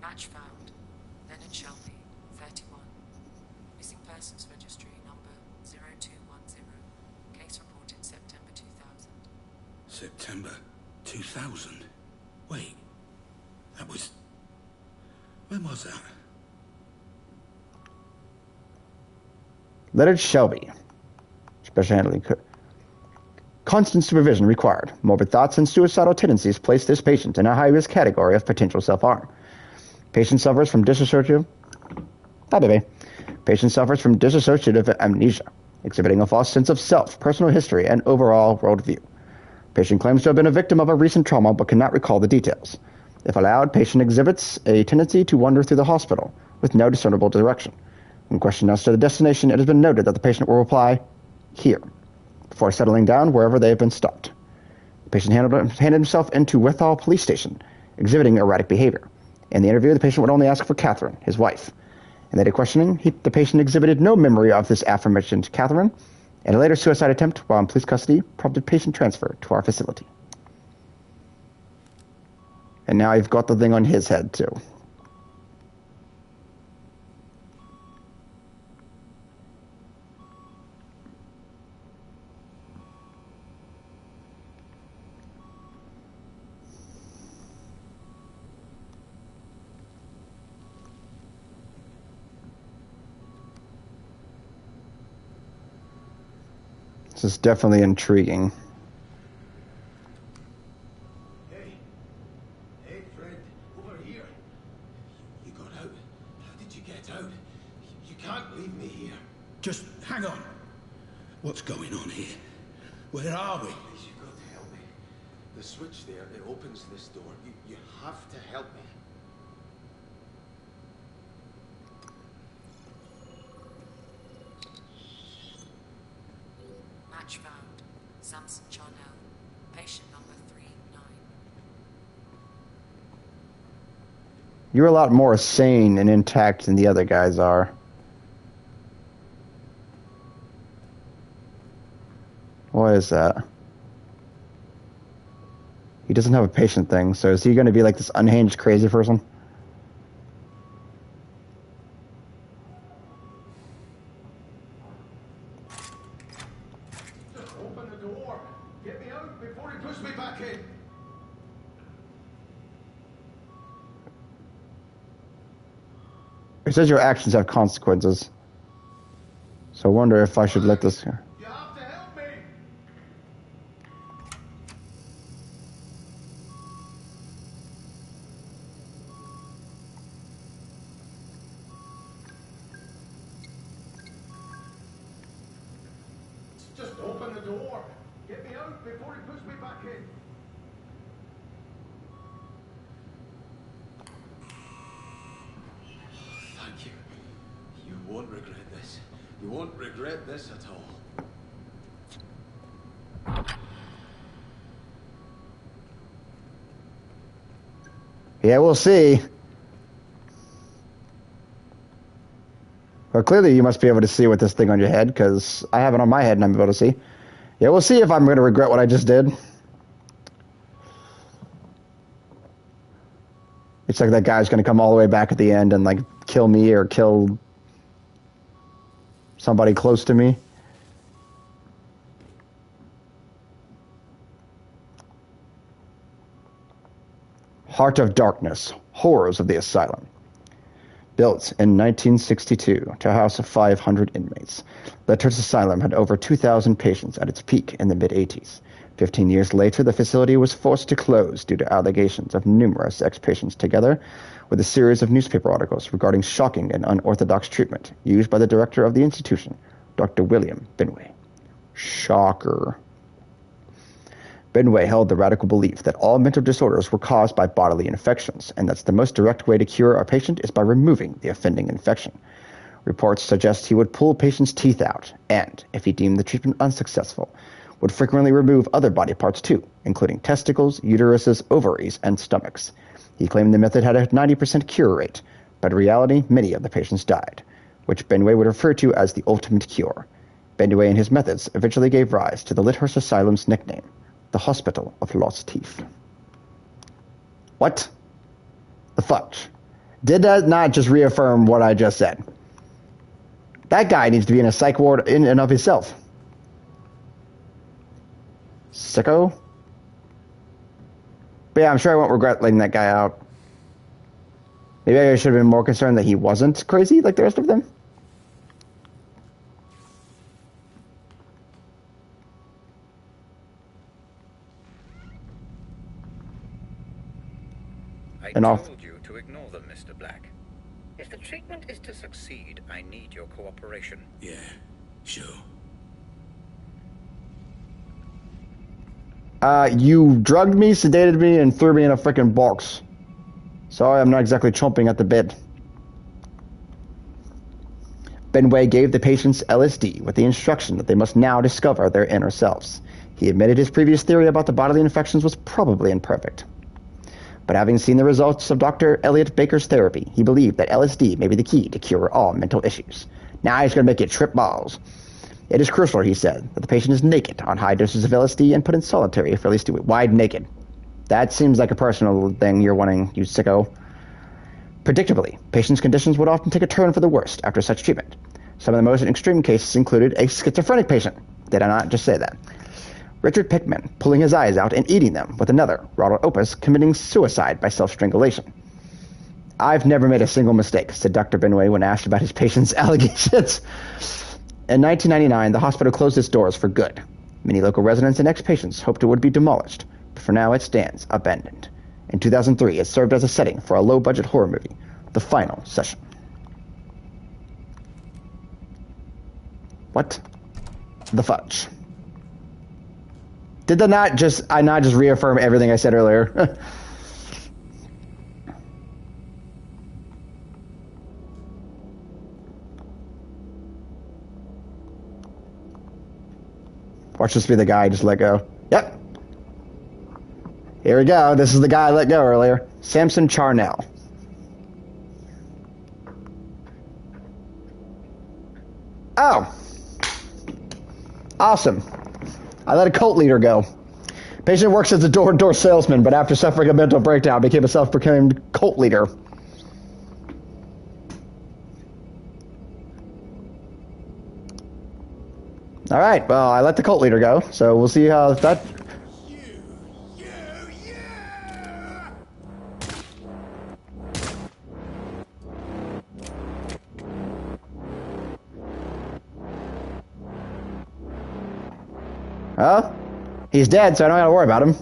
[SPEAKER 5] Match found. Leonard Shelby, 31. Missing persons registry number 0210. Case reported September 2000.
[SPEAKER 6] September 2000? Wait, that was... When was that?
[SPEAKER 1] Leonard Shelby. Special handling. Constant supervision required. Morbid thoughts and suicidal tendencies place this patient in a high-risk category of potential self-harm. Patient suffers from dissociative... Patient suffers from dissociative amnesia, exhibiting a false sense of self, personal history, and overall worldview. Patient claims to have been a victim of a recent trauma but cannot recall the details. If allowed, patient exhibits a tendency to wander through the hospital with no discernible direction. When questioned as to the destination, it has been noted that the patient will reply, "Here," before settling down wherever they have been stopped. The patient handed himself into Withall Police Station, exhibiting erratic behavior. In the interview, the patient would only ask for Catherine, his wife. In later questioning, the patient exhibited no memory of this aforementioned Catherine, and a later suicide attempt while in police custody prompted patient transfer to our facility. And now you've got the thing on his head, too. This is definitely intriguing.
[SPEAKER 8] Hey, Fred, over here. You got out. How did you get out? You can't leave me here.
[SPEAKER 6] Just hang on. What's going on here? Where are we?
[SPEAKER 8] Please, you got to help me. The switch there, it opens this door. You have to help me.
[SPEAKER 5] Match found. Samson Charnel. Patient number 39.
[SPEAKER 1] You're a lot more sane and intact than the other guys are. What is that? He doesn't have a patient thing, so is he going to be like this unhinged crazy person?
[SPEAKER 8] Just open the door. Get me out before he puts me back in.
[SPEAKER 1] It says your actions have consequences. So I wonder if I should let this...
[SPEAKER 8] You have to help me. Just open the door. Get me out before he puts me back in. Thank you. You won't regret this. You won't regret this at all.
[SPEAKER 1] Yeah, we'll see. Well, clearly you must be able to see with this thing on your head, because I have it on my head and I'm able to see. Yeah, we'll see if I'm going to regret what I just did. It's like that guy's going to come all the way back at the end and, like, kill me or kill somebody close to me. Heart of Darkness, Horrors of the Asylum. Built in 1962 to house 500 inmates, Lyndhurst Asylum had over 2,000 patients at its peak in the mid-80s. 15 years later, the facility was forced to close due to allegations of numerous ex-patients, together with a series of newspaper articles regarding shocking and unorthodox treatment used by the director of the institution, Dr. William Benway. Shocker. Benway held the radical belief that all mental disorders were caused by bodily infections, and that the most direct way to cure a patient is by removing the offending infection. Reports suggest he would pull patients' teeth out, and, if he deemed the treatment unsuccessful, would frequently remove other body parts too, including testicles, uteruses, ovaries, and stomachs. He claimed the method had a 90% cure rate, but in reality, many of the patients died, which Benway would refer to as the ultimate cure. Benway and his methods eventually gave rise to the Lyndhurst Asylum's nickname, the Hospital of Lost Teeth. What the fudge? Did that not just reaffirm what I just said? That guy needs to be in a psych ward in and of himself. Sicko. But yeah, I'm sure I won't regret letting that guy out. Maybe I should have been more concerned that he wasn't crazy like the rest of them.
[SPEAKER 9] I
[SPEAKER 1] And
[SPEAKER 9] told you to ignore them, Mr. Black. If the treatment is to succeed, I need your cooperation.
[SPEAKER 6] Yeah, sure.
[SPEAKER 1] You drugged me, sedated me, and threw me in a freaking box. Sorry, I'm not exactly chomping at the bit. Benway gave the patients LSD with the instruction that they must now discover their inner selves. He admitted his previous theory about the bodily infections was probably imperfect. But having seen the results of Dr. Elliot Baker's therapy, he believed that LSD may be the key to cure all mental issues. Now he's going to make you trip balls. It is crucial, he said, that the patient is naked on high doses of LSD and put in solitary for at least 2 weeks. Wide naked. That seems like a personal thing you're wanting, you sicko. Predictably, patients' conditions would often take a turn for the worst after such treatment. Some of the most extreme cases included a schizophrenic patient. Did I not just say that? Richard Pickman pulling his eyes out and eating them, with another, Ronald Opus, committing suicide by self-strangulation. I've never made a single mistake, said Dr. Benway when asked about his patient's allegations. In 1999, the hospital closed its doors for good. Many local residents and ex-patients hoped it would be demolished, but for now it stands abandoned. In 2003, it served as a setting for a low-budget horror movie, The Final Session. What the fudge? Did I not just reaffirm everything I said earlier? Watch this be the guy I just let go. Yep. Here we go. This is the guy I let go earlier. Samson Charnel. Oh. Awesome. I let a cult leader go. Patient works as a door-to-door salesman, but after suffering a mental breakdown, became a self-proclaimed cult leader. All right, well, I let the cult leader go, so we'll see how that... Well, he's dead, so I don't gotta worry about him.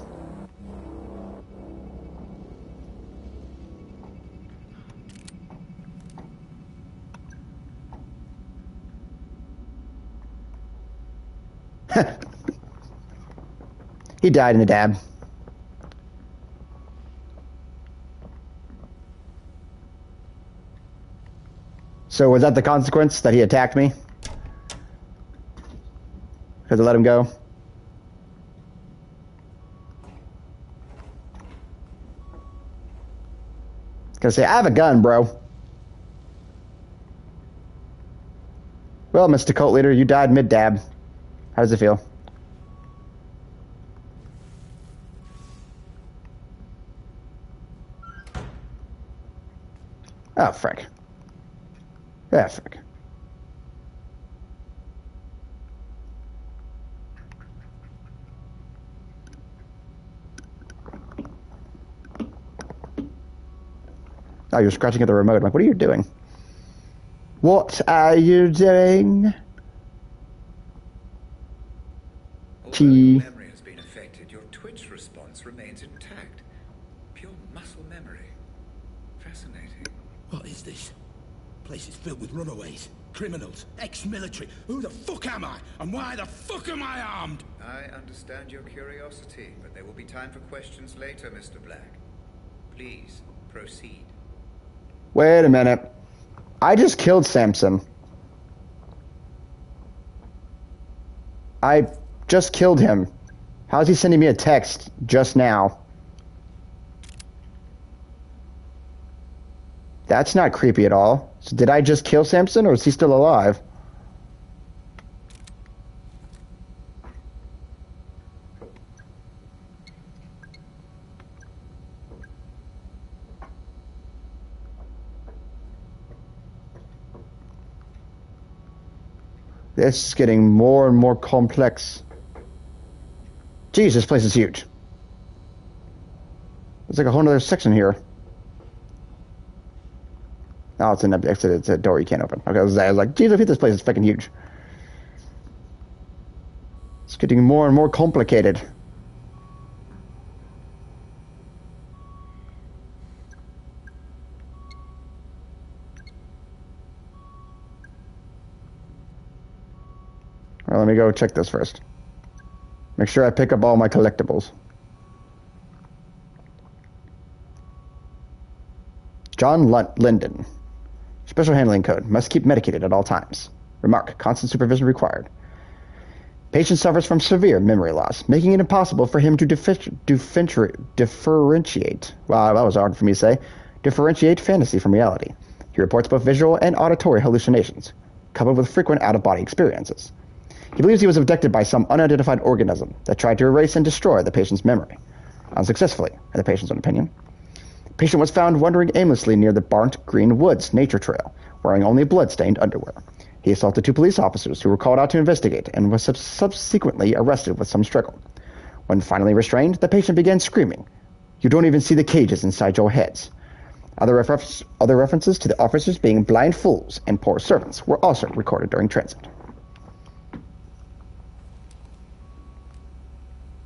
[SPEAKER 1] He died in the dab. So was that the consequence, that he attacked me? Because I let him go? Gonna say, I have a gun, bro. Well, Mr. Cult Leader, you died mid-dab. How does it feel? Oh, frick. Yeah, frick. Oh, you're scratching at the remote. I'm like, what are you doing? What are you doing?
[SPEAKER 9] Although your memory has been affected, your twitch response remains intact. Pure muscle memory. Fascinating.
[SPEAKER 6] What is this? Place is filled with runaways, criminals, ex-military. Who the fuck am I? And why the fuck am I armed?
[SPEAKER 9] I understand your curiosity, but there will be time for questions later, Mr. Black. Please, proceed.
[SPEAKER 1] Wait a minute. I just killed Samson. I just killed him. How's he sending me a text just now? That's not creepy at all. So did I just kill Samson, or is he still alive? This is getting more and more complex. Jeez, this place is huge. There's like a whole other section here. Oh, it's an exit. It's a door you can't open. Okay, I was like, geez, I think this place is fucking huge. It's getting more and more complicated. Well, let me go check this first. Make sure I pick up all my collectibles. John Linden. Special handling code. Must keep medicated at all times. Remark. Constant supervision required. Patient suffers from severe memory loss, making it impossible for him to differentiate. Wow, that was hard for me to say. Differentiate fantasy from reality. He reports both visual and auditory hallucinations, coupled with frequent out-of-body experiences. He believes he was abducted by some unidentified organism that tried to erase and destroy the patient's memory. Unsuccessfully, in the patient's own opinion. The patient was found wandering aimlessly near the Barnt Green Woods nature trail, wearing only blood-stained underwear. He assaulted 2 police officers who were called out to investigate and was subsequently arrested with some struggle. When finally restrained, the patient began screaming, "You don't even see the cages inside your heads." Other references to the officers being blind fools and poor servants were also recorded during transit.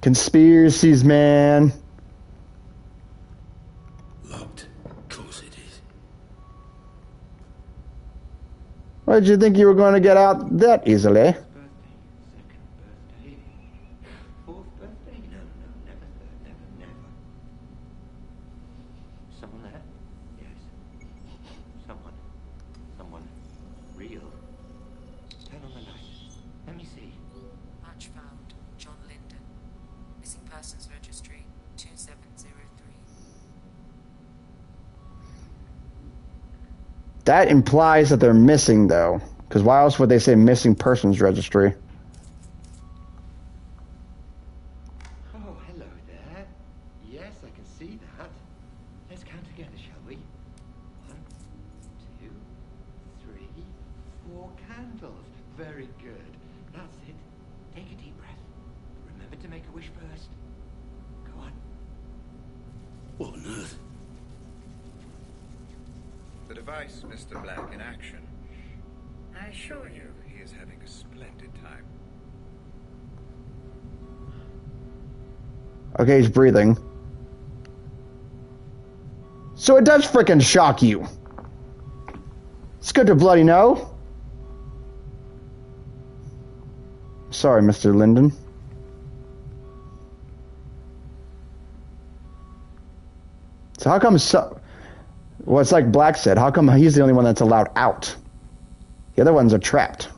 [SPEAKER 1] Conspiracies, man.
[SPEAKER 6] Locked. Of course it is.
[SPEAKER 1] Why did you think you were going to get out that easily?
[SPEAKER 7] Second birthday. Fourth birthday? No, never third, never. Someone there? Yes. Someone real. Turn on the light. Let me see.
[SPEAKER 5] Match found.
[SPEAKER 1] That implies that they're missing, though. Because why else would they say missing persons registry?
[SPEAKER 8] Oh, hello there. Yes, I can see that. Let's count together, shall we? 1, 2, 3, 4 candles. Very good. That's it. Take a deep breath. Remember to make a wish first. Go on.
[SPEAKER 6] What on earth?
[SPEAKER 9] The device, Mr. Black, in action.
[SPEAKER 10] I assure you.
[SPEAKER 9] He is having a splendid time.
[SPEAKER 1] Okay, he's breathing. So it does frickin' shock you. It's good to bloody know. Sorry, Mr. Linden. So how come well, it's like Black said, how come he's the only one that's allowed out? The other ones are trapped.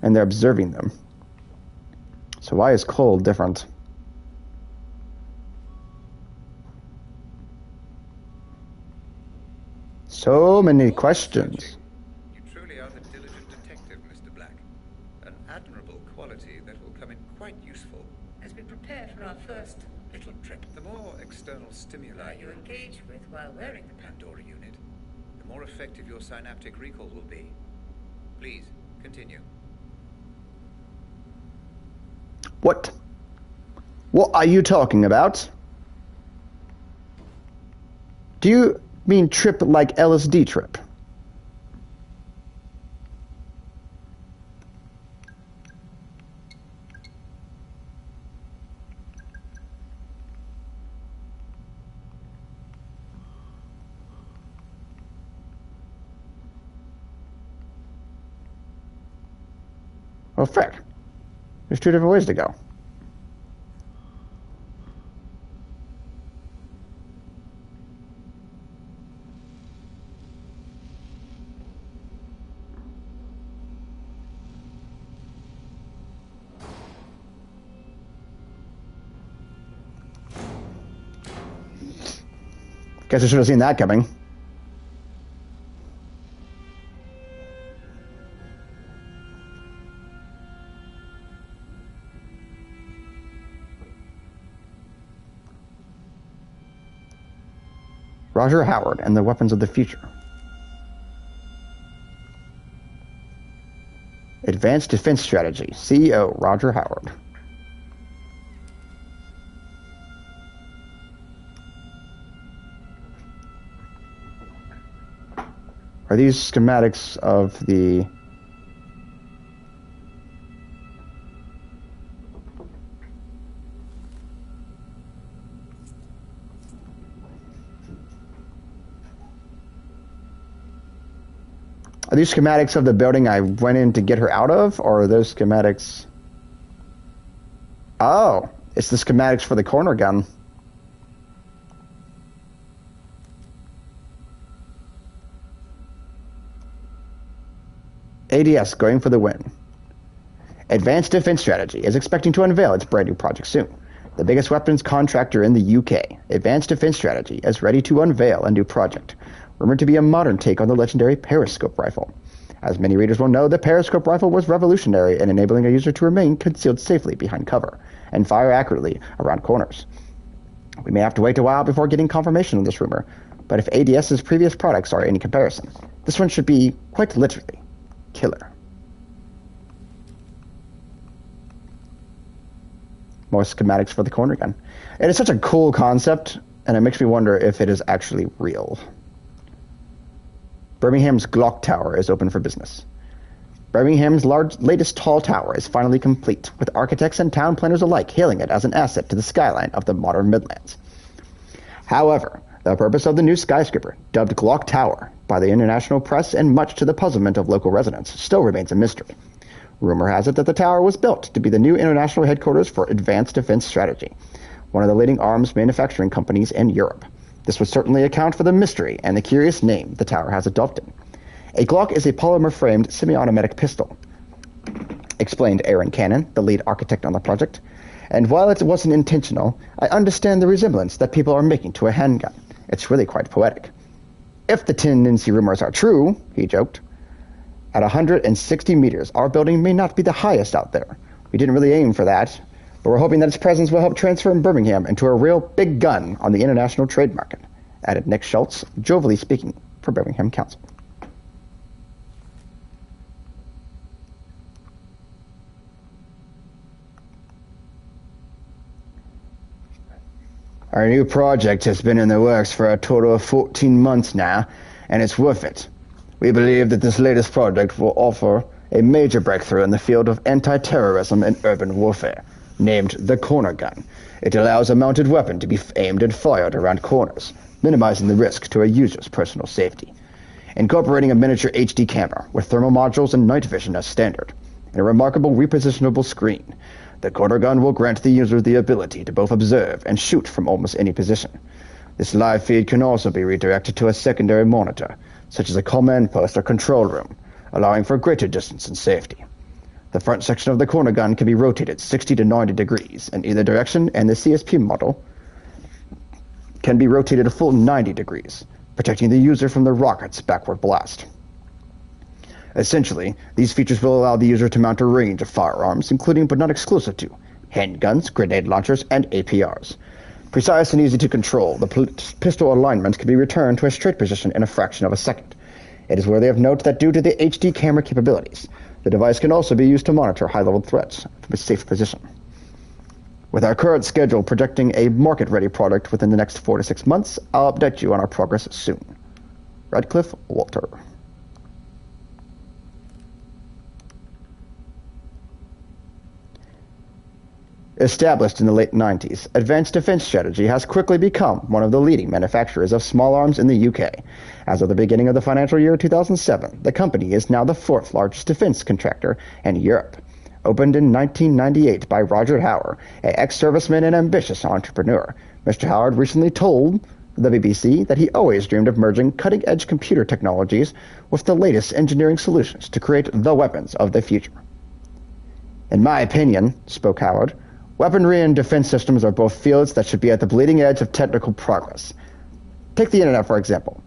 [SPEAKER 1] And they're observing them. So why is Cole different? So many questions.
[SPEAKER 9] You truly are the diligent detective, Mr. Black. An admirable quality that will come in quite useful.
[SPEAKER 10] As we prepare for our first little trip,
[SPEAKER 9] The more external stimuli
[SPEAKER 10] you engage with while wearing the
[SPEAKER 9] Pandora unit, the more effective your synaptic recall will be. Please, continue.
[SPEAKER 1] What? What are you talking about? Do you mean trip like LSD trip? Well, frick. There's two different ways to go. Guess I should have seen that coming. Roger Howard and the Weapons of the Future. Advanced Defense Strategy, CEO Roger Howard. Are these schematics of the... Are these schematics of the building I went in to get her out of, or are those schematics... Oh, it's the schematics for the corner gun. ADS going for the win. Advanced Defense Strategy is expecting to unveil its brand new project soon. The biggest weapons contractor in the UK, Advanced Defense Strategy, is ready to unveil a new project, rumored to be a modern take on the legendary Periscope rifle. As many readers will know, the Periscope rifle was revolutionary in enabling a user to remain concealed safely behind cover and fire accurately around corners. We may have to wait a while before getting confirmation of this rumor, but if ADS's previous products are any comparison, this one should be, quite literally, killer. More schematics for the corner gun. It is such a cool concept, and it makes me wonder if it is actually real. Birmingham's Glock Tower is open for business. Birmingham's latest tall tower is finally complete, with architects and town planners alike hailing it as an asset to the skyline of the modern Midlands. However, the purpose of the new skyscraper, dubbed Glock Tower by the international press and much to the puzzlement of local residents, still remains a mystery. Rumor has it that the tower was built to be the new international headquarters for Advanced Defense Strategy, one of the leading arms manufacturing companies in Europe. This would certainly account for the mystery and the curious name the tower has adopted. A Glock is a polymer-framed semi-automatic pistol, explained Aaron Cannon, the lead architect on the project. And while it wasn't intentional, I understand the resemblance that people are making to a handgun. It's really quite poetic. If the tendency rumors are true, he joked, at 160 meters, our building may not be the highest out there. We didn't really aim for that, but we're hoping that its presence will help transform Birmingham into a real big gun on the international trade market, added Nick Schultz, jovially speaking for Birmingham Council. Our new project has been in the works for a total of 14 months now, and it's worth it. We believe that this latest project will offer a major breakthrough in the field of anti-terrorism and urban warfare, named the Corner Gun. It allows a mounted weapon to be aimed and fired around corners, minimizing the risk to a user's personal safety. Incorporating a miniature HD camera with thermal modules and night vision as standard, and a remarkable repositionable screen, the Corner Gun will grant the user the ability to both observe and shoot from almost any position. This live feed can also be redirected to a secondary monitor, such as a command post or control room, allowing for greater distance and safety. The front section of the Corner Gun can be rotated 60 to 90 degrees in either direction, and the CSP model can be rotated a full 90 degrees, protecting the user from the rocket's backward blast. Essentially, these features will allow the user to mount a range of firearms, including but not exclusive to handguns, grenade launchers, and APRs. Precise and easy to control, the pistol alignment can be returned to a straight position in a fraction of a second. It is worthy of note that due to the HD camera capabilities, the device can also be used to monitor high-level threats from a safe position. With our current schedule projecting a market-ready product within the next 4 to 6 months, I'll update you on our progress soon. Radcliffe Walter. Established in the late 90s, Advanced Defense Strategy has quickly become one of the leading manufacturers of small arms in the UK. As of the beginning of the financial year 2007, the company is now the 4th largest defense contractor in Europe. Opened in 1998 by Roger Howard, an ex-serviceman and ambitious entrepreneur, Mr. Howard recently told the BBC that he always dreamed of merging cutting-edge computer technologies with the latest engineering solutions to create the weapons of the future. In my opinion, spoke Howard, weaponry and defense systems are both fields that should be at the bleeding edge of technical progress. Take the internet, for example.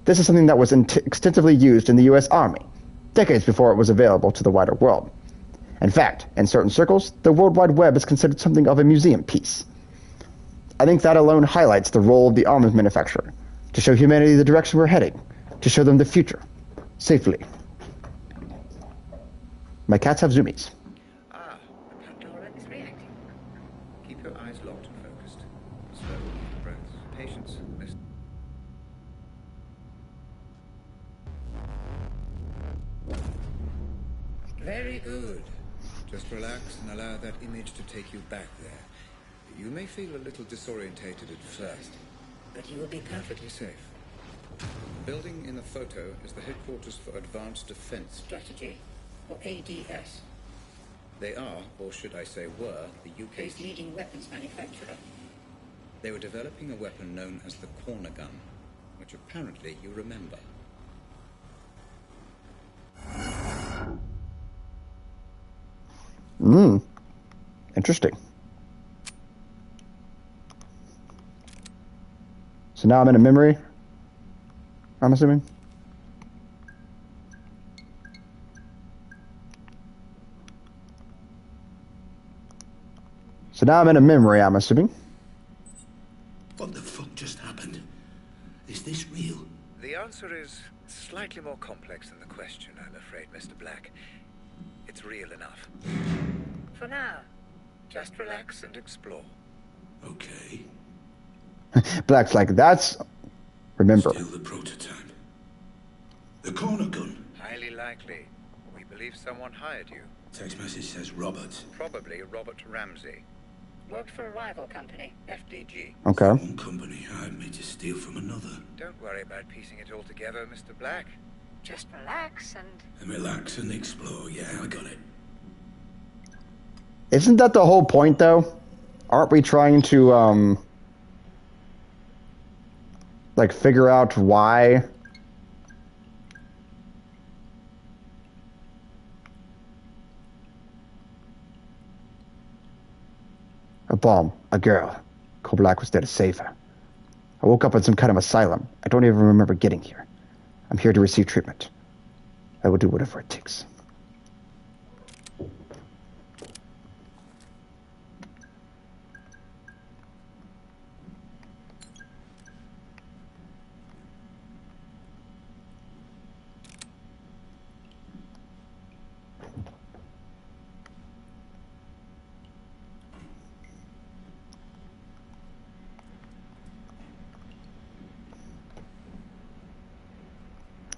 [SPEAKER 1] This is something that was extensively used in the U.S. Army, decades before it was available to the wider world. In fact, in certain circles, the World Wide Web is considered something of a museum piece. I think that alone highlights the role of the arms manufacturer, to show humanity the direction we're heading, to show them the future, safely. My cats have zoomies.
[SPEAKER 9] Keep your eyes locked and focused. Slow breaths. Patience. Listen.
[SPEAKER 10] Very good.
[SPEAKER 9] Just relax and allow that image to take you back there. You may feel a little disorientated at first,
[SPEAKER 10] But you will be
[SPEAKER 9] perfectly safe. The building in the photo is the headquarters for Advanced Defense
[SPEAKER 10] strategy, or ADS.
[SPEAKER 9] They are, or should I say were, the UK's
[SPEAKER 10] leading weapons manufacturer.
[SPEAKER 9] They were developing a weapon known as the Corner Gun, which apparently you remember.
[SPEAKER 1] Interesting. So now I'm in a memory, I'm assuming? So now I'm in a memory, I'm assuming.
[SPEAKER 6] What the fuck just happened? Is this real?
[SPEAKER 9] The answer is slightly more complex than the question, I'm afraid, Mr. Black. It's real enough.
[SPEAKER 10] For now,
[SPEAKER 9] Just relax and explore.
[SPEAKER 6] Okay.
[SPEAKER 1] Black's like, that's... Remember.
[SPEAKER 6] Still the prototype. The corner gun.
[SPEAKER 9] Highly likely. We believe someone hired you.
[SPEAKER 6] Text message says Robert.
[SPEAKER 9] Probably Robert Ramsey.
[SPEAKER 10] worked for a rival company, FDG.
[SPEAKER 1] Okay.
[SPEAKER 6] One company hired me to steal from another.
[SPEAKER 9] Don't worry about piecing it all together, Mr. Black.
[SPEAKER 10] Just relax and...
[SPEAKER 6] Relax and explore. Yeah, I got it.
[SPEAKER 1] Isn't that the whole point, though? Aren't we trying to, like, figure out why... A bomb. A girl. Cole Black was there to save her. I woke up in some kind of asylum. I don't even remember getting here. I'm here to receive treatment. I will do whatever it takes.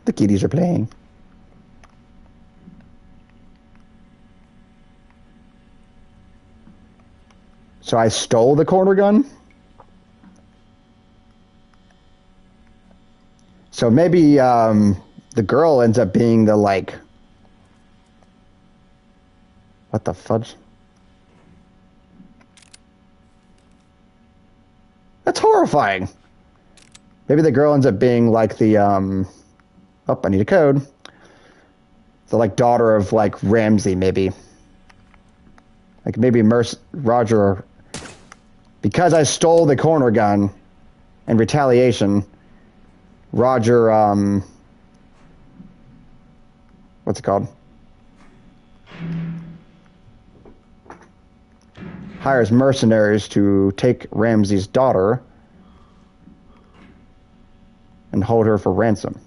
[SPEAKER 1] The kiddies are playing. So I stole the corner gun? So maybe the girl ends up being the, like... What the fudge? That's horrifying. Maybe the girl ends up being like the... Oh, I need a code. The, like, daughter of, like, Ramsey, maybe. Like, maybe Roger... Because I stole the corner gun in retaliation, Roger, what's it called? Hires mercenaries to take Ramsey's daughter and hold her for ransom.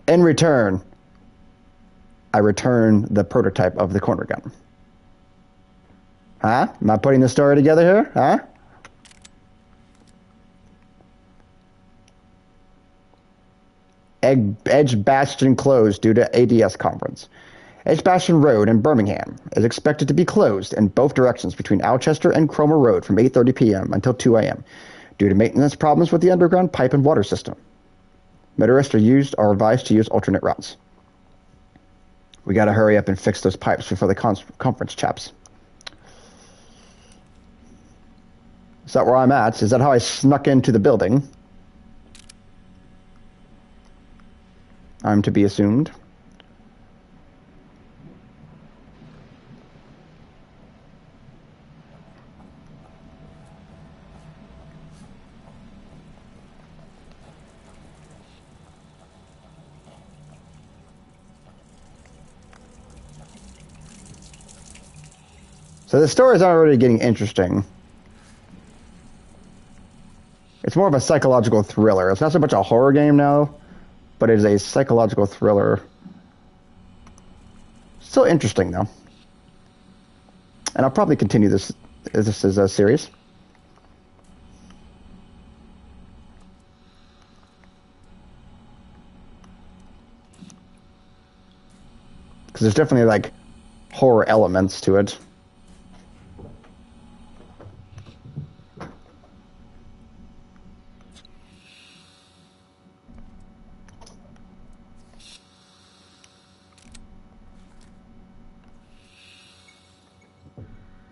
[SPEAKER 1] In return, I return the prototype of the corner gun. Huh? Am I putting the story together here? Huh? Edge Bastion closed due to ADS conference. Edge Bastion Road in Birmingham is expected to be closed in both directions between Alchester and Cromer Road from 8:30 p.m. until 2 a.m. due to maintenance problems with the underground pipe and water system. Motorists are advised to use alternate routes. We gotta hurry up and fix those pipes before the conference, chaps. Is that where I'm at? Is that how I snuck into the building? I'm to be assumed. So the story is already getting interesting. It's more of a psychological thriller. It's not so much a horror game now, but it is a psychological thriller. Still interesting, though. And I'll probably continue this as a series. Because there's definitely, like, horror elements to it.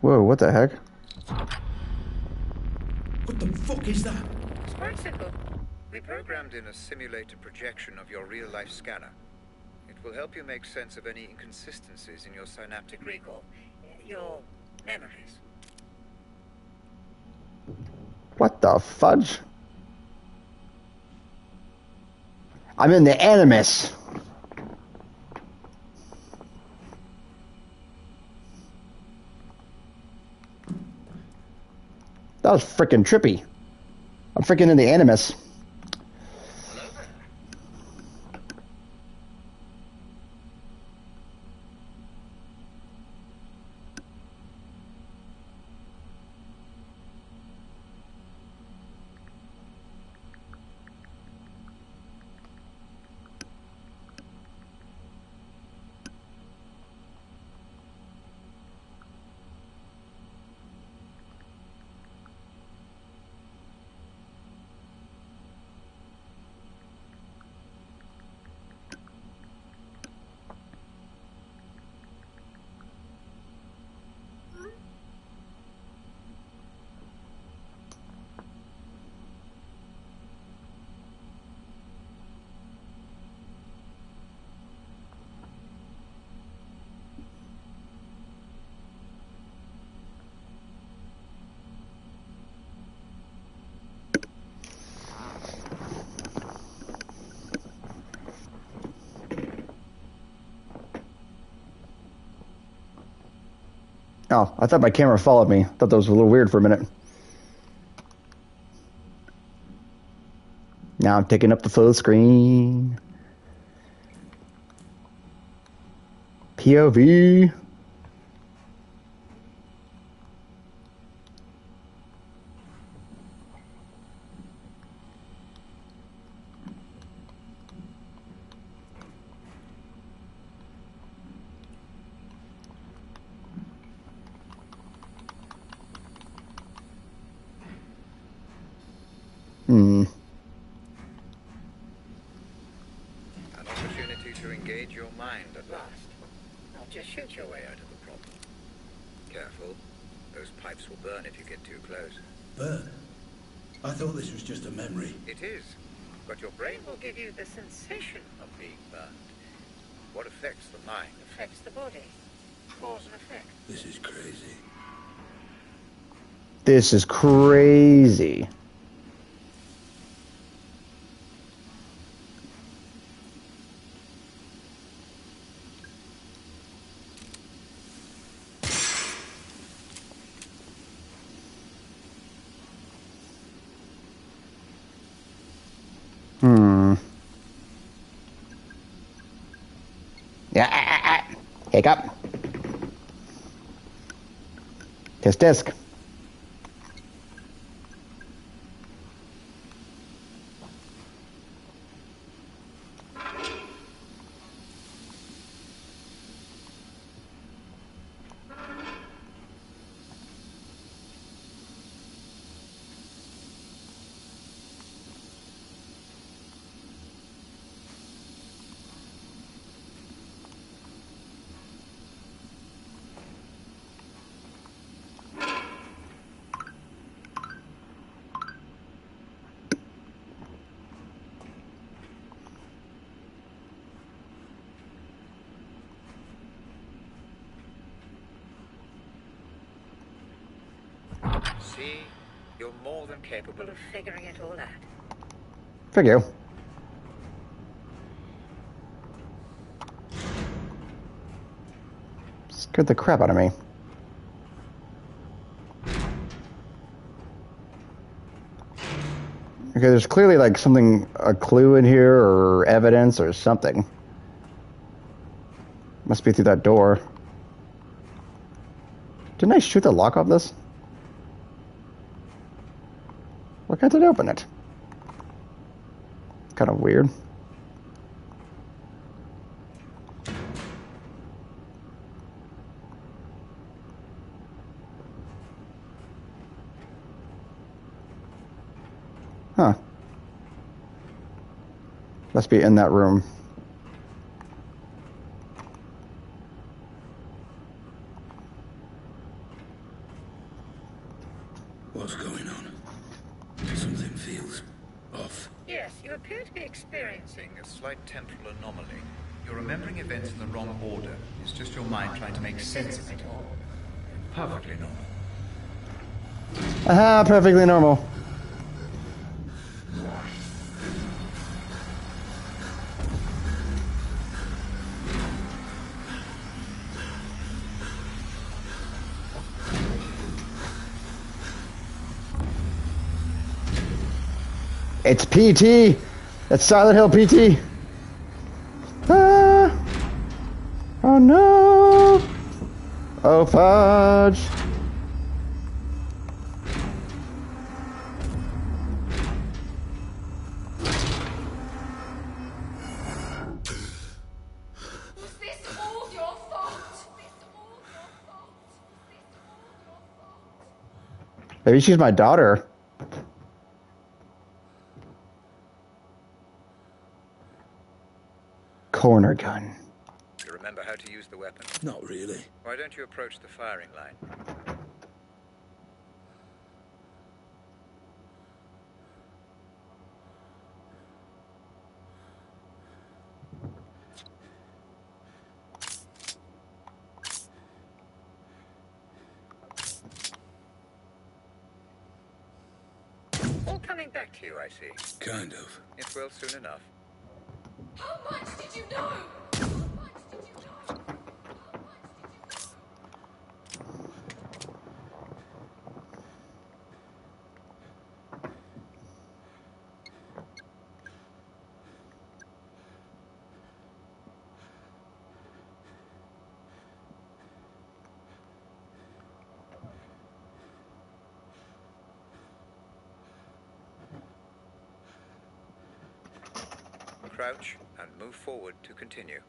[SPEAKER 1] Whoa, what the heck?
[SPEAKER 6] What the fuck is that?
[SPEAKER 10] It's quite simple.
[SPEAKER 9] We programmed in a simulated projection of your real-life scanner. It will help you make sense of any inconsistencies in your synaptic
[SPEAKER 10] Recall. Your memories.
[SPEAKER 1] What the fudge? I'm in the Animus. That was freaking trippy. I'm freaking in the Animus. Oh, I thought my camera followed me. I thought that was a little weird for a minute. Now I'm taking up the full screen. POV.
[SPEAKER 9] An opportunity to engage your mind at last.
[SPEAKER 10] I'll just shoot
[SPEAKER 9] Your way out of the problem. Careful. Those pipes will burn if you get too close.
[SPEAKER 6] Burn? I thought this was just a memory.
[SPEAKER 9] It is. But your brain will give you the sensation of being burned. What affects the mind
[SPEAKER 10] affects the body. Cause and effect.
[SPEAKER 6] This is crazy.
[SPEAKER 1] This is crazy. Yeah. Hiccup. Tisk tisk.
[SPEAKER 9] See? You're more than capable
[SPEAKER 10] Of figuring it all out.
[SPEAKER 1] Figure. Scared the crap out of me. Okay, there's clearly like something, a clue in here or evidence or something. Must be through that door. Didn't I shoot the lock off this? Why can't it open it? Kind of weird. Huh. Must be in that room.
[SPEAKER 6] What's going on? Something feels off.
[SPEAKER 10] Yes, you appear to be experiencing
[SPEAKER 9] a slight temporal anomaly. You're remembering events in the wrong order. It's just your mind trying to make sense of it all. Perfectly normal.
[SPEAKER 1] Aha, perfectly normal. It's PT. It's Silent Hill PT. Ah. Oh no. Oh fudge.
[SPEAKER 4] Was this all your fault?
[SPEAKER 1] Maybe she's my daughter. Corner gun.
[SPEAKER 9] You remember how to use the weapon?
[SPEAKER 6] Not really.
[SPEAKER 9] Why don't you approach the firing line? All coming back to you, I see.
[SPEAKER 6] Kind of.
[SPEAKER 9] It will soon enough.
[SPEAKER 4] How much did you know?
[SPEAKER 9] Crouch and move forward to continue.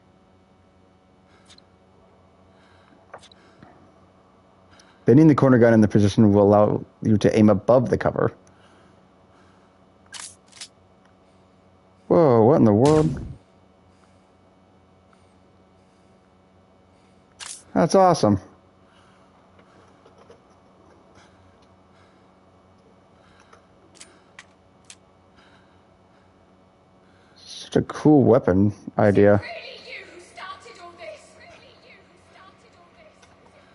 [SPEAKER 1] Bending the corner gun in the position will allow you to aim above the cover. Whoa, what in the world? That's awesome. Such a cool weapon idea.
[SPEAKER 4] Really you who started all this? Really you who started all this?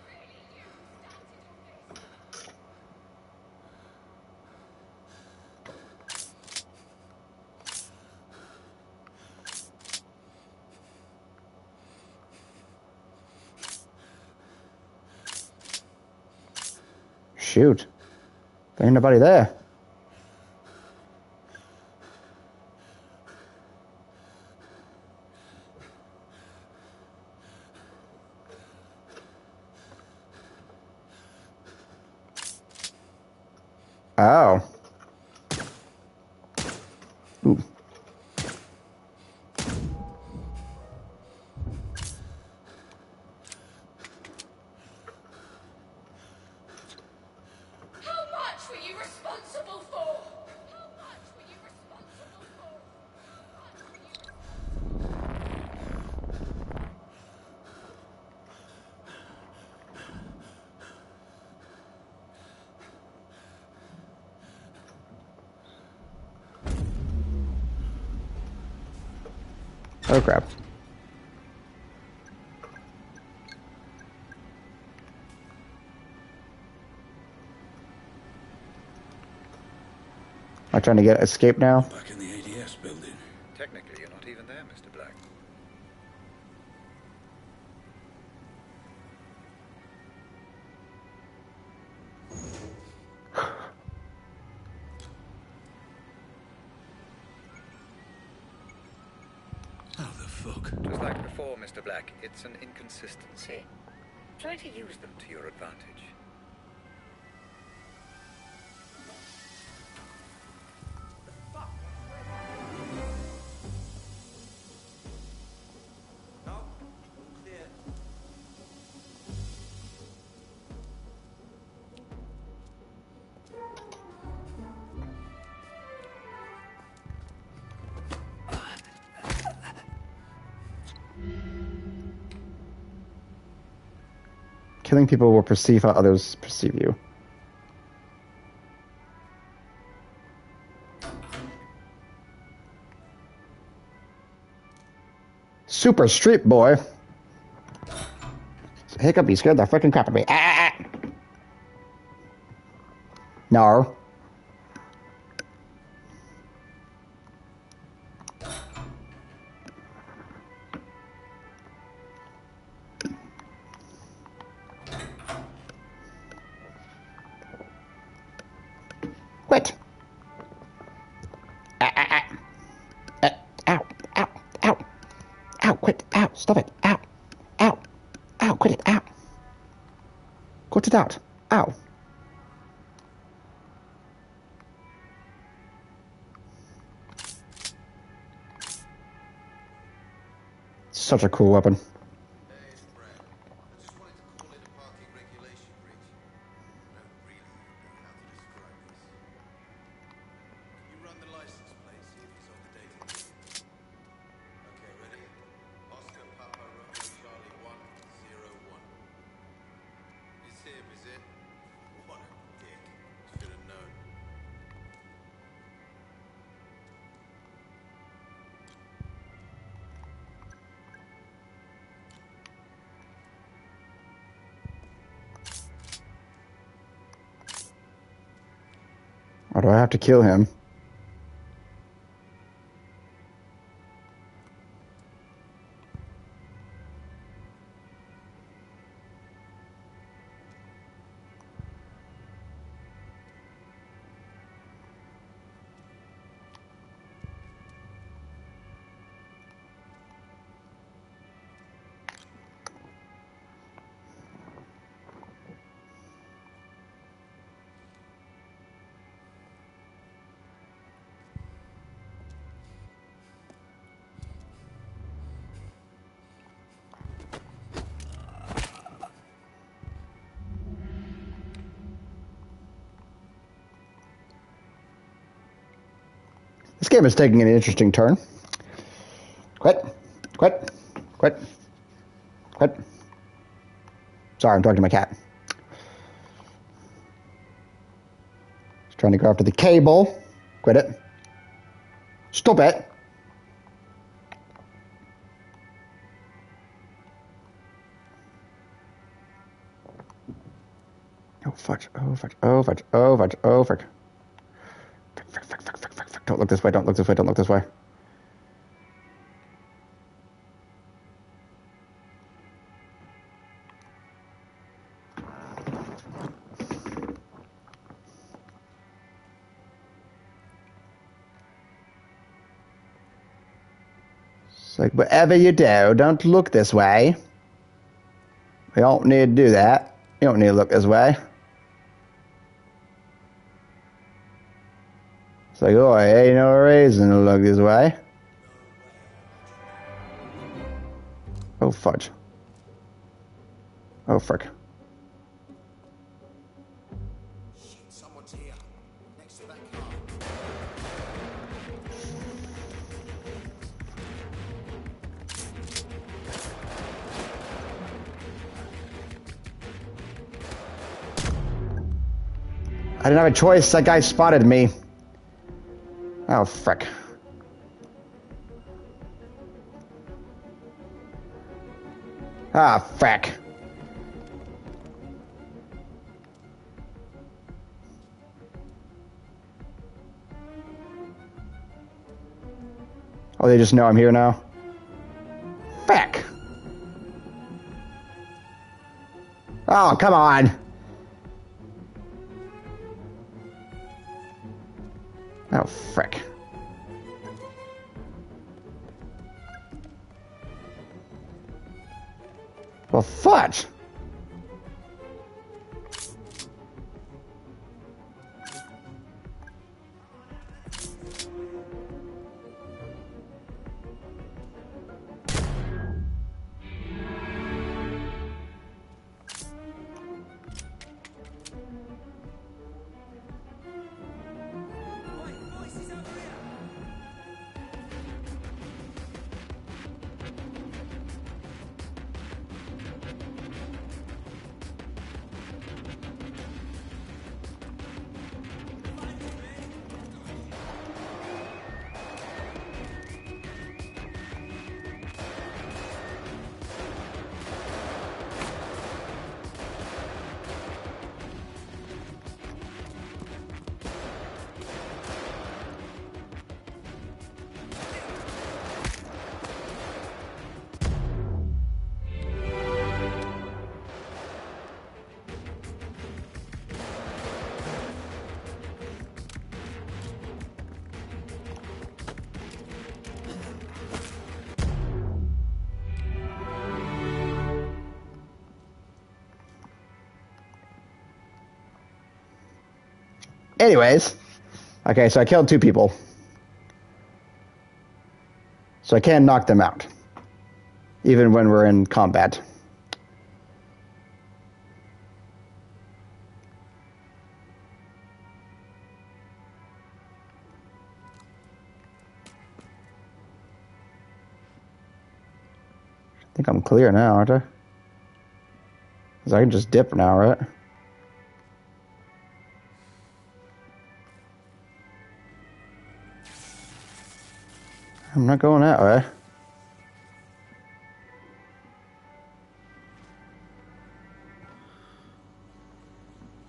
[SPEAKER 4] Really you who started all this?
[SPEAKER 1] Shoot. There ain't nobody there. Oh. Ooh.
[SPEAKER 4] How much were you responsible for? How much were you responsible for?
[SPEAKER 1] Oh crap. I'm trying to get escape now.
[SPEAKER 6] Back in the ADS building.
[SPEAKER 9] Technically, you're not even there, Mr. Black.
[SPEAKER 6] How the fuck?
[SPEAKER 9] Just like before, Mr. Black, it's an inconsistency. Try to use them to your advantage.
[SPEAKER 1] Killing people will perceive how others perceive you. Super Street Boy. Hiccup, you scared the freaking crap out of me. Ah! No. Quit. Ow, ow, ow. Ow, quit. Ow, stop it. Ow, ow, ow, quit it. Ow. Quit it out. Ow. Such a cool weapon. Or do I have to kill him? game is taking an interesting turn. Quit. Quit. Quit. Quit. Sorry, I'm talking to my cat. He's trying to go after the cable. Quit it. Stop it. Oh, fudge. Oh, fudge. Oh, fudge. Oh, fudge. Oh, fudge. Don't look this way. Don't look this way. Don't look this way. It's like, whatever you do, don't look this way. We don't need to do that. You don't need to look this way. It's like, oh, ain't no reason to look this way. Oh, fudge. Oh, frick.
[SPEAKER 11] Shit, someone's here. Next to that car.
[SPEAKER 1] I didn't have a choice. That guy spotted me. Oh, frick. Ah, frick. Oh, they just know I'm here now? Frick. Oh, come on. Oh, frick. Well, fudge. Anyways, okay, so I killed 2 people. So I can knock them out, even when we're in combat. I think I'm clear now, aren't I? Because I can just dip now, right? I'm not going that way.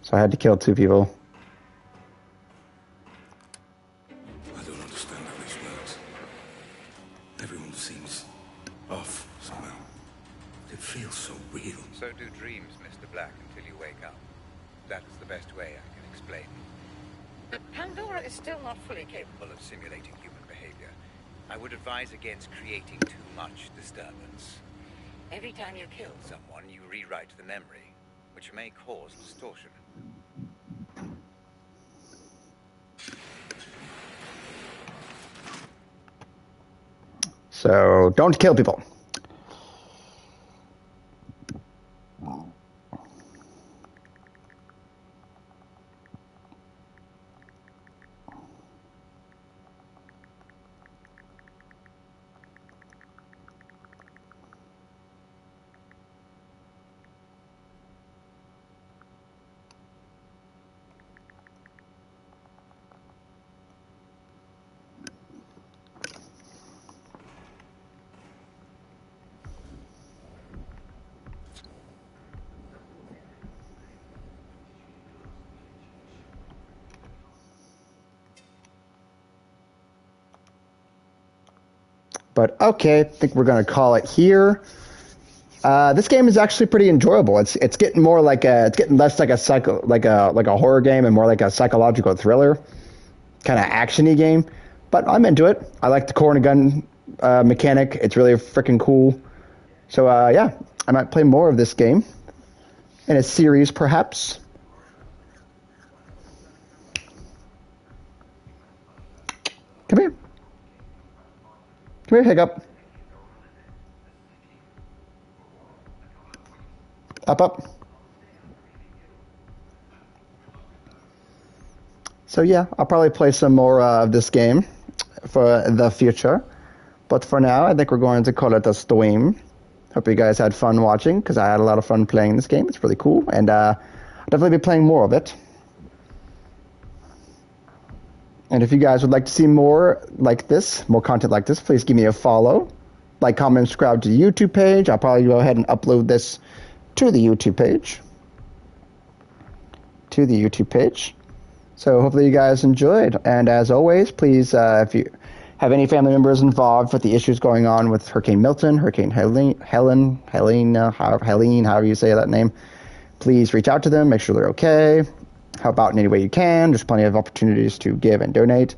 [SPEAKER 1] So I had to kill 2 people.
[SPEAKER 6] I don't understand how this works. Everyone seems off somehow. It feels so real.
[SPEAKER 9] So do dreams, Mr. Black, until you wake up. That is the best way I can explain.
[SPEAKER 10] But Pandora is still not fully capable.
[SPEAKER 9] Capable of simulating human behavior. I would advise against creating too much disturbance.
[SPEAKER 10] Every time you kill
[SPEAKER 9] Someone, you rewrite the memory, which may cause distortion.
[SPEAKER 1] So don't kill people. But okay, I think we're gonna call it here. This game is actually pretty enjoyable. It's getting more like it's getting less like a horror game and more like a psychological thriller, kind of actiony game. But I'm into it. I like the corner gun mechanic. It's really freaking cool. So yeah, I might play more of this game in a series, perhaps. Come here. Come here, Hiccup. Up. So yeah, I'll probably play some more of this game for the future. But for now, I think we're going to call it a stream. Hope you guys had fun watching, because I had a lot of fun playing this game. It's really cool, and I'll definitely be playing more of it. And if you guys would like to see more like this, more content like this, please give me a follow. Like, comment, subscribe to the YouTube page. I'll probably go ahead and upload this to the YouTube page. So hopefully you guys enjoyed. And as always, please, if you have any family members involved with the issues going on with Hurricane Milton, Hurricane Helene, however you say that name, please reach out to them, make sure they're okay, help out in any way you can. There's plenty of opportunities to give and donate.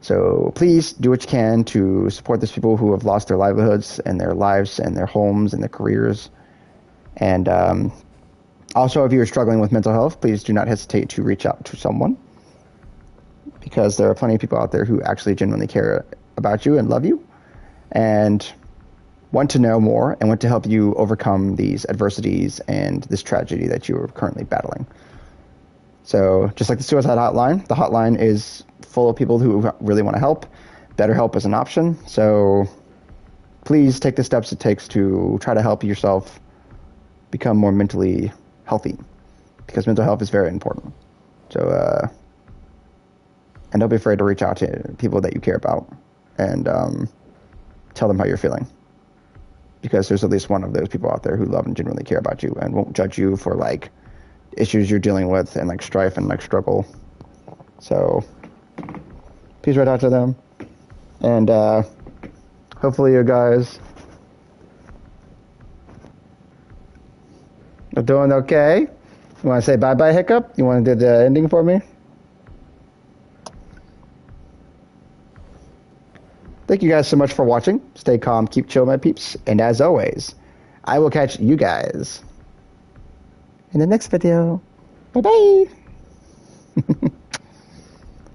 [SPEAKER 1] So please do what you can to support these people who have lost their livelihoods and their lives and their homes and their careers. And also, if you're struggling with mental health, please do not hesitate to reach out to someone, because there are plenty of people out there who actually genuinely care about you and love you and want to know more and want to help you overcome these adversities and this tragedy that you are currently battling. So just like the suicide hotline, the hotline is full of people who really want to help. BetterHelp is an option. So please take the steps it takes to try to help yourself become more mentally healthy, because mental health is very important. So, and don't be afraid to reach out to people that you care about and tell them how you're feeling, because there's at least one of those people out there who love and genuinely care about you and won't judge you for like issues you're dealing with and like strife and like struggle. So please reach out to them, and hopefully you guys are doing okay. You want to say bye-bye, Hiccup? You want to do the ending for me? Thank you guys so much for watching. Stay calm, keep chill, my peeps. And as always, I will catch you guys in the next video. Bye-bye.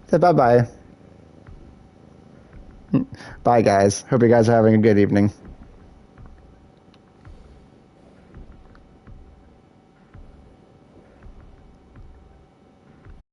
[SPEAKER 1] Say bye-bye. Bye, guys. Hope you guys are having a good evening.